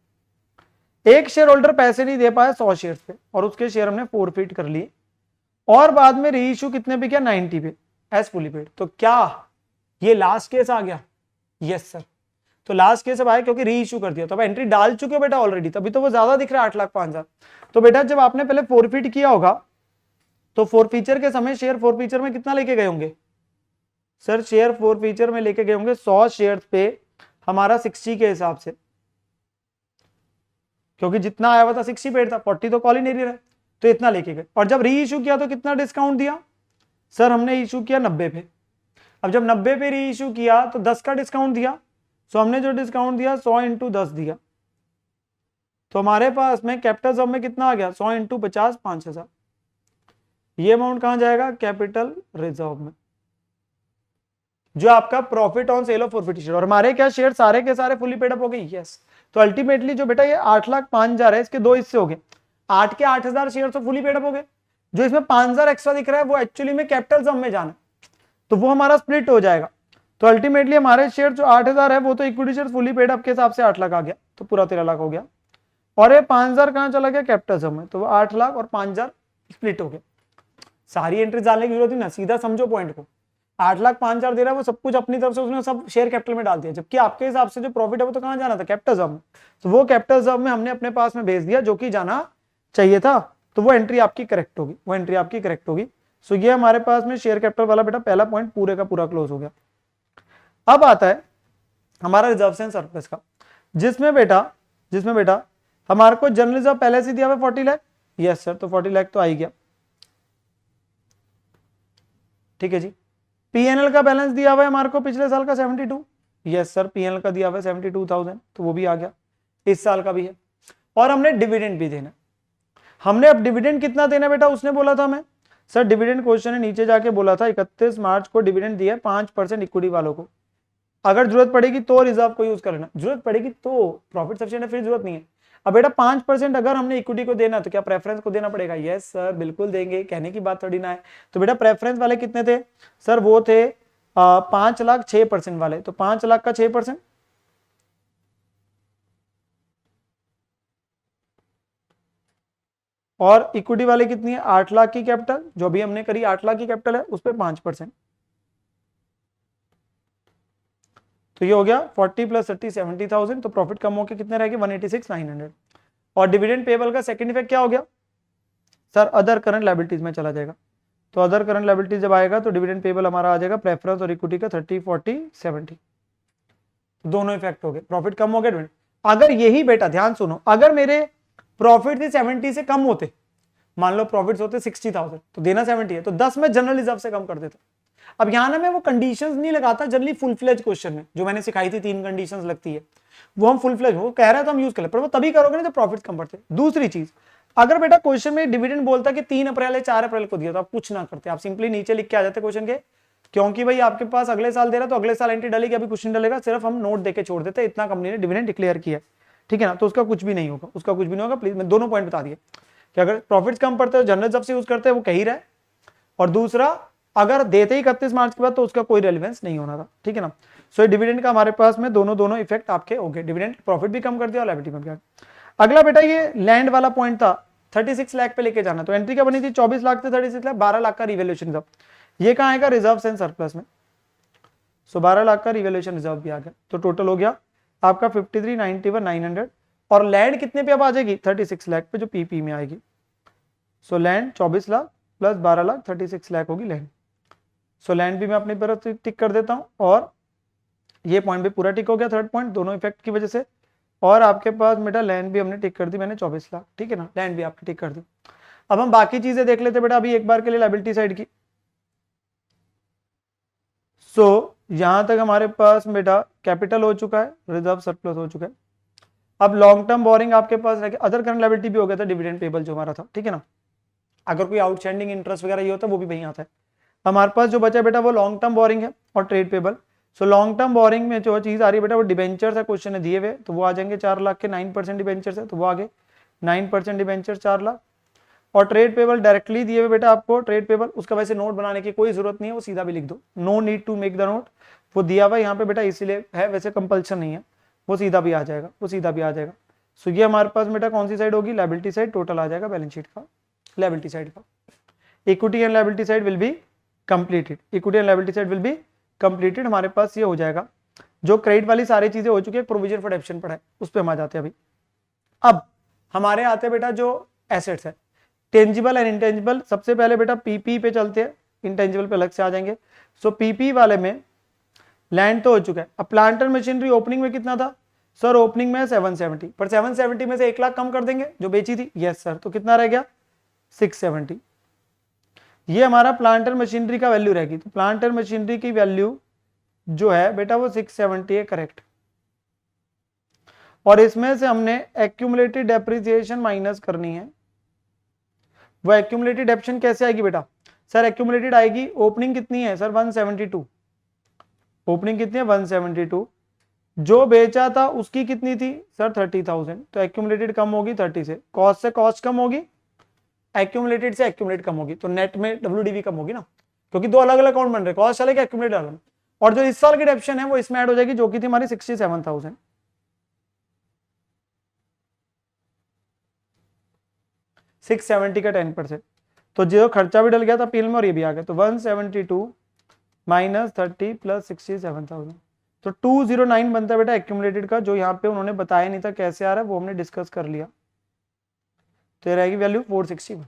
एक शेयर होल्डर पैसे नहीं दे पाया 100 शेयर पे, और उसके शेयर हमने फोरफीट कर लिए, और बाद में री इशू कितने पे किया, 90 पे एज फुली पेड। तो क्या ये लास्ट केस आ गया, यस सर, तो लास्ट केस अब आया क्योंकि री इशू कर दिया, तो अब एंट्री डाल चुके हो बेटा ऑलरेडी, तभी तो वो ज्यादा दिख रहा है 8,05,000। तो बेटा जब आपने पहले फोरफीट किया होगा तो फोरफीचर के समय शेयर फोरफीचर में कितना लेके गए होंगे सर, शेयर फोरफीचर में लेके गए होंगे 100 शेयर पे हमारा 60 के हिसाब से, क्योंकि जितना आया हुआ था 60 पेड था, 40 तो कॉल ही नहीं रहा, तो इतना लेके गए। और जब री इशू किया तो कितना डिस्काउंट दिया सर, हमने इशू किया 90 पे। अब जब 90 पे री इशू किया तो 10 का डिस्काउंट दिया, सो हमने जो डिस्काउंट दिया 100 × 10 दिया, तो हमारे पास में कैपिटल जब में कितना आ गया 100 × 50 5,000। ये अमाउंट कहां जाएगा, कैपिटल रिजर्व में, जो आपका profit on sale of forfeit share. और हमारे क्या शेयर सारे के सारे फुली पेड अप हो गए, यस। तो अल्टीमेटली जो बेटा ये 8,05,000 है, इसके दो हिस्से हो गए, 8 के 8,000 शेयर तो फुली पेड अप हो गए, जो इसमें 5,000 एक्स्ट्रा दिख रहा है वो एक्चुअली में कैपिटल सम में जाना, तो वो हमारा स्प्लिट हो जाएगा। तो अल्टीमेटली हमारे शेयर जो 8,000 है वो तो equity share fully paid up के हिसाब से 8 लाख आ गया, तो पूरा 13 लाख हो गया, और ये 5,000 कहां चला गया, कैपिटल सम में, तो वो 8 लाख और 5,000 स्प्लिट हो गया। सारी एंट्री डालने की जरूरत नहीं ना, सीधा समझो पॉइंट को, 8,05,000 दे रहा है वो सब कुछ अपनी तरफ से उसने सब शेयर कैपिटल में डाल दिया, जबकि आपके हिसाब से जो प्रॉफिट है वो तो कहां जाना था, कैपिटल रिजर्व में, तो वो कैपिटल रिजर्व में हमने अपने पास में भेज दिया जो कि जाना चाहिए था, तो वो एंट्री आपकी करेक्ट होगी, वो एंट्री आपकी करेक्ट होगी। सो ये हमारे पास में शेयर कैपिटल वाला बेटा पहला पॉइंट पूरे का पूरा क्लोज हो गया। अब आता है हमारा रिजर्व एंड सरप्लस का, जिसमें बेटा हमारे को जनरल रिजर्व पहले से दिया हुआ 40 लाख, यस सर, तो 40 लाख तो आ ही गया, ठीक है जी। P&L का बैलेंस दिया हुआ है हमारे को पिछले साल का 72, यस सर, P&L का दिया हुआ है 72,000, तो वो भी आ गया, इस साल का भी है। और हमने डिविडेंड भी देना, हमने अब डिविडेंड कितना देना बेटा, उसने बोला था हमें सर डिविडेंड क्वेश्चन ने नीचे जाके बोला था 31 मार्च को डिविडेंड दिया 5% इक्विटी वालों को, अगर जरूरत पड़ेगी तो रिजर्व को यूज कर लेना, जरूरत पड़ेगी तो प्रॉफिट सफिशिएंट है, फिर जरूरत नहीं है। अब बेटा 5% अगर हमने इक्विटी को देना तो क्या प्रेफरेंस को देना पड़ेगा, यस सर बिल्कुल देंगे, कहने की बात थोड़ी ना है। तो बेटा प्रेफरेंस वाले कितने थे सर, वो थे 5 लाख 6% वाले, तो 5 लाख का 6%, और इक्विटी वाले कितनी है 8 लाख की कैपिटल, जो भी हमने करी 8 लाख की कैपिटल है, उस पर 5%, तो ये हो गया 40 + 30 70,000, तो प्रॉफिट कम होकर कितने रह गए 186,900। और डिविडेंड पेबल का सेकंड इफेक्ट क्या हो गया सर, अदर करंट लायबिलिटीज में चला जाएगा, तो अदर करंट लायबिलिटीज जब आएगा तो डिविडेंड पेबल हमारा आ जाएगा प्रेफरेंस और इक्विटी का 30 40 70, दोनों इफेक्ट हो गए, प्रॉफिट कम हो गया। अगर यही बेटा ध्यान सुनो, अगर मेरे प्रॉफिट थे 70 से कम होते, मान लो प्रॉफिट्स होते 60,000 तो देना 70 है, तो 10 में जनरल रिजर्व से कम कर देता। अब यहां ना मैं वो कंडीशंस नहीं लगाता जनरली फुल फ्लेज क्वेश्चन में, जो मैंने सिखाई थी 3 कंडीशंस लगती है, वो हम फुल फ्लेज वो कह रहा है तो हम यूज कर ले, पर वो तभी करोगे ना जब प्रॉफिट कम पड़ते। दूसरी चीज, अगर बेटा क्वेश्चन में डिविडेंड बोलता कि 3 अप्रैल या 4 अप्रैल को दिया, तो आप कुछ ना करते, आप सिंपली नीचे लिख के आ जाते क्वेश्चन के, क्योंकि भाई आपके पास अगले साल दे रहा तो अगले साल एंट्री डालेगी, अभी कुछ नहीं डालेगा, सिर्फ हम नोट देके छोड़ देते इतना कंपनी ने डिविडेंड डिक्लेयर किया, ठीक है ना, तो उसका कुछ भी नहीं होगा, उसका कुछ भी नहीं होगा। प्लीज मैं दोनों पॉइंट बता दिए कि अगर प्रॉफिट्स कम पड़ते हो जनरल जब से यूज करते हैं वो कही रहा है, और दूसरा अगर देते ही 31 मार्च के बाद तो उसका कोई रेलेवेंस नहीं होना था, ठीक है ना। सो डिविडेंड का हमारे पास में दोनों इफेक्ट आपके हो गए, डिविडेंड प्रॉफिट भी कम कर दिया और लायबिलिटी में भी। अगला बेटा ये लैंड वाला पॉइंट था, 36 लाख पे लेके जाना, तो एंट्री क्या बनी थी 24 लाख से 36 लाख, 12 लाख का रिवैल्यूएशन रिजर्व, ये कहाँ आएगा रिजर्व एंड सरप्लस में, सो 12 लाख का रिवैल्यूएशन रिजर्व भी आ गया, तो टोटल हो गया आपका 53,91,900। और लैंड कितने पे अब आ जाएगी 36 लाख पे जो पीपी में आएगी, so land 24 lakh plus 12 lakh 36 lakh होगी लैंड। सो लैंड भी मैं अपनी तरफ से टिक कर देता हूं, और ये पॉइंट भी पूरा टिक हो गया, थर्ड पॉइंट दोनों इफेक्ट की वजह से। और आपके पास बेटा लैंड भी हमने टिक कर दी, मैंने 24 लाख, ठीक है ना, लैंड भी आपकी टिक कर दी। अब हम बाकी चीजें देख लेते बेटा अभी एक बार के लिए लायबिलिटी साइड की। सो यहां तक हमारे पास बेटा कैपिटल हो चुका है, रिजर्व सरप्लस हो चुका है। अब लॉन्ग टर्म बोरिंग आपके पास रह गया, अदर करंट लायबिलिटी भी हो गया था, डिविडेंड पेबल जो हमारा था, ठीक है ना, अगर कोई आउटस्टैंडिंग इंटरेस्ट वगैरह ये होता है वो भी वहीं आता है। हमारे पास जो बचा बेटा वो लॉन्ग टर्म बोरिंग है और trade payable. So long term borrowing में जो चीज आ रही है बेटा वो डिबेंचर्स है, क्वेश्चन है दिए हुए, तो वो आ जाएंगे 4 लाख के, 9% डिबेंचर्स है तो वो आगे 9% डिबेंचर 4 लाख। और ट्रेड पेबल डायरेक्टली दिए हुए बेटा आपको, ट्रेड पेबल उसका वैसे नोट बनाने की कोई जरूरत नहीं है, वो सीधा भी लिख दो, no need to make the note, वो दिया हुआ यहाँ पे बेटा इसीलिए है, वैसे कंपल्सन नहीं है, वो सीधा भी आ जाएगा, वो सीधा भी आ जाएगा। सो ये हमारे पास बेटा कौन सी साइड होगी, लायबिलिटी साइड, टोटल आ जाएगा बैलेंस शीट का लायबिलिटी साइड का। Equity and liability side will be completed, equity and liability side will be completed, हमारे पास ये हो जाएगा। जो क्रेडिट वाली सारी चीजें हो चुकी है, प्रोविजन फॉर डेप्शन पड़ा है, उस पर हम आ जाते हैं अभी। अब हमारे आते हैं बेटा जो एसेट्स है, टेंजिबल एंड इंटेंजिबल। सबसे पहले बेटा पीपी पे चलते हैं, इंटेंजिबल पे अलग से आ जाएंगे। सो पीपी वाले में लैंड तो हो चुका है, अब प्लांट एंड मशीनरी ओपनिंग में कितना था सर, ओपनिंग में 770, पर 770 में से 1 लाख कम कर देंगे जो बेची थी, यस सर, तो कितना रह गया 670। ये हमारा प्लांट एंड मशीनरी का वैल्यू रहेगी, तो प्लांट एंड मशीनरी की वैल्यू जो है बेटा वो 670 है, करेक्ट। और इसमें से हमने एक्यूमुलेटेड डेप्रिसिएशन माइनस करनी है। वो एक्यूमुलेटेड डेप्शन कैसे आएगी बेटा सर, एक्यूमुलेटेड आएगी, ओपनिंग कितनी है सर 172, ओपनिंग कितनी है 172, जो बेचा था उसकी कितनी थी सर 30,000, तो एक्यूमुलेटेड कम होगी 30 से कॉस्ट कम होगी, एक्यूमुलेटेड से एक्यूमुलेट कम होगी, तो नेट में WDV कम होगी ना, क्योंकि दो अलग अलग अकाउंट बन रहे, कॉस्ट अलग एक्यूमुलेट अलग। और जो इस साल की डेप्शन है वो इसमें ऐड हो जाएगी, जो कि थी हमारी 67,000, 670 का 10%, तो जो खर्चा भी डल गया था पीएल में और ये भी आ गया, तो 172 माइनस 30 प्लस 67,000, तो 209 बनता है बेटा एक्यूमुलेटेड का, जो यहाँ पे उन्होंने बताया नहीं था कैसे आ रहा है, वो हमने डिस्कस कर लिया, तो ये रहेगी वैल्यू 461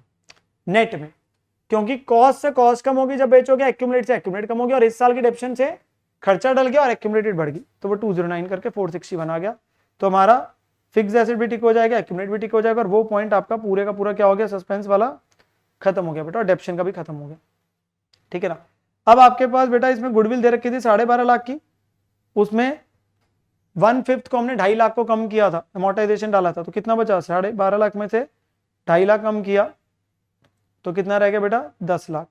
नेट में, क्योंकि कॉस्ट से कॉस्ट कम होगी जब बेचोगे, एक्यूमुलेट से एक्यूमुलेट कम होगी, और इस साल की डेप्शन से खर्चा डल गया और एक्यूमुलेटेड बढ़ गई, तो वो 209 करके 461 आ गया। तो हमारा फिक्स एसेट भी टिक हो जाएगा, एक्यूमुलेट भी टिक हो जाएगा, और वो पॉइंट आपका पूरे का पूरा क्या हो गया, सस्पेंस वाला खत्म हो गया बेटा, और डेप्शन का भी खत्म हो गया, ठीक है ना। अब आपके पास बेटा इसमें गुडविल दे रखी थी 12.5 लाख की, उसमें 1/5 को हमने 2.5 लाख को कम किया था, अमोर्टाइजेशन डाला था, तो कितना बचा 12.5 लाख में से 2.5 लाख कम किया तो कितना रह गया बेटा 10 लाख,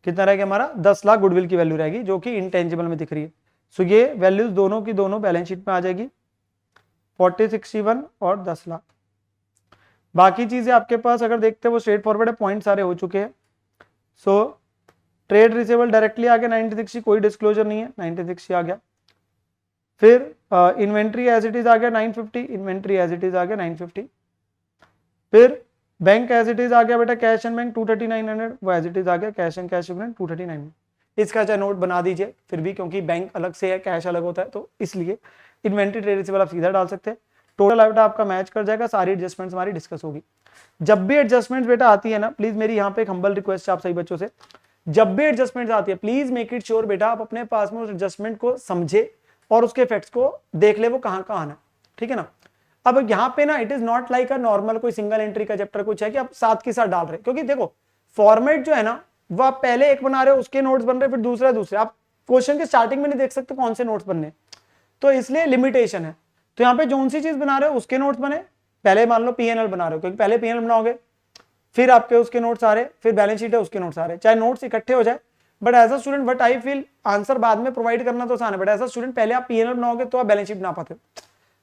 कितना रह गया हमारा 10 लाख गुडविल की वैल्यू रहेगी, जो कि इंटेंजिबल में दिख रही है। सो ये वैल्यूज दोनों की दोनों बैलेंस शीट में आ जाएगी, 4061 और 10 लाख। बाकी चीजें आपके पास अगर देखते हैं वो स्ट्रेट फॉरवर्ड है, पॉइंट सारे हो चुके हैं। सो ट्रेड रिसीवेबल डायरेक्टली आ गया 96, कोई डिस्क्लोजर नहीं है, 96 आ गया। फिर इन्वेंट्री एज इट इज आ गया 950, इन्वेंट्री एज इट इज आ गया 950। फिर बैंक एज इट इज आ गया बेटा, कैश एंड बैंक 23900, वो एज इट इज आ गया, कैश एंड कैश इक्विवेलेंट 23900। इसका चाहे नोट बना दीजिए फिर भी, क्योंकि बैंक अलग से है, कैश अलग होता है, तो इसलिए इन्वेंट्री ट्रेड रिसीवेबल आप सीधा डाल सकते हैं। टोटल बेटा आपका मैच कर जाएगा, सारी एडजस्टमेंट्स हमारी डिस्कस होगी। जब भी एडजस्टमेंट्स बेटा आती है ना, प्लीज मेरी यहाँ पे एक हम्बल रिक्वेस्ट है आप सही बच्चों से, जब भी एडजस्टमेंट्स आती है प्लीज मेक इट श्योर बेटा आप अपने पास में उस एडजस्टमेंट को समझे और उसके इफेक्ट्स को देख ले वो कहाँ कहाँ आना है, ठीक है ना। अब यहाँ पे ना it is not like a normal कोई सिंगल एंट्री का चैप्टर कुछ है कि आप साथ के साथ डाल रहे, क्योंकि देखो फॉर्मेट जो है ना वो आप पहले एक बना रहे हो उसके नोट्स बन रहे, फिर दूसरा दूसरे, आप क्वेश्चन के स्टार्टिंग में नहीं देख सकते कौन से नोट्स बनने, तो इसलिए लिमिटेशन है। तो यहाँ पे जो सी चीज बना रहे हो उसके नोट्स बने, पहले मान लो पीएनएल बना रहे हो, क्योंकि पहले पीएनएल बनाओगे फिर आपके उसके नोट्स आ रहे, फिर बैलेंस शीट है उसके नोट्स आ रहे, चाहे नोट्स इकट्ठे हो जाए, but as a student but I feel answer बाद में प्रोवाइड करना तो आसान है, बट एज अ स्टूडेंट पहले आप पीएनएल बनाओगे तो आप बैलेंस शीट बना पाते हो,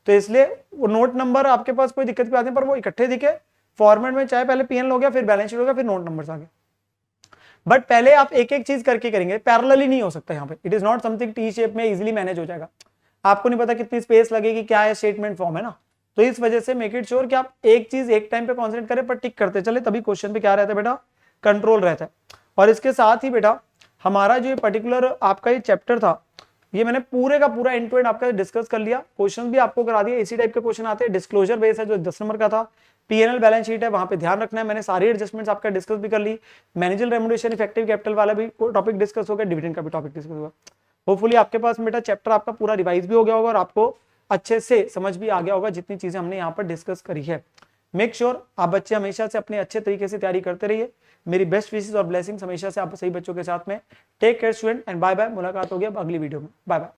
तो इसलिए वो नोट नंबर आपके पास कोई दिक्कत भी आते हैं पर वो इकट्ठे दिखे फॉर्मेट में, चाहे पहले पीएनएल हो गया फिर बैलेंस शीट हो गया फिर नोट नंबर्स आ गए, बट पहले आप एक एक चीज करके करेंगे, पैरेलली नहीं हो सकता यहाँ पे, it is not something T shape में इजीली मैनेज हो जाएगा, आपको नहीं पता कितनी स्पेस लगेगी, क्या है स्टेटमेंट फॉर्म है ना, तो इस वजह से मेक इट श्योर कि आप एक चीज एक टाइम पे कॉन्सेंट्रेट करें पर टिक करते चले, तभी क्वेश्चन पे क्या रहता है बेटा, कंट्रोल रहता है। और इसके साथ ही बेटा हमारा जो पर्टिकुलर आपका ये चैप्टर था, ये मैंने पूरे का पूरा एंड टू एंड आपका डिस्कस कर लिया, क्वेश्चन भी आपको करा दिया, इसी टाइप के क्वेश्चन आते हैं, डिस्क्लोजर बेस है जो 10 नंबर का था, पीएनएल बैलेंस शीट है वहां पे ध्यान रखना है, मैंने सारी एडजस्टमेंट्स आपका डिस्कस भी कर ली, मैनेजर रेम्युनरेशन इफेक्टिव कैपिटल वाला भी टॉपिक डिस्कस हो गया, डिविडेंड का भी टॉपिक डिस्कस होगा। होपफुली आपके पास बेटा चैप्टर आपका पूरा रिवाइज भी हो गया होगा और आपको अच्छे से समझ भी आ गया होगा जितनी चीजें हमने यहाँ पर डिस्कस करी है। मेक श्योर आप बच्चे हमेशा से अपने अच्छे तरीके से तैयारी करते रहिए, मेरी बेस्ट विशेस और ब्लेसिंग्स हमेशा से आप सही बच्चों के साथ में। Take care student and bye bye, मुलाकात होगी अब अगली वीडियो में, बाय बाय।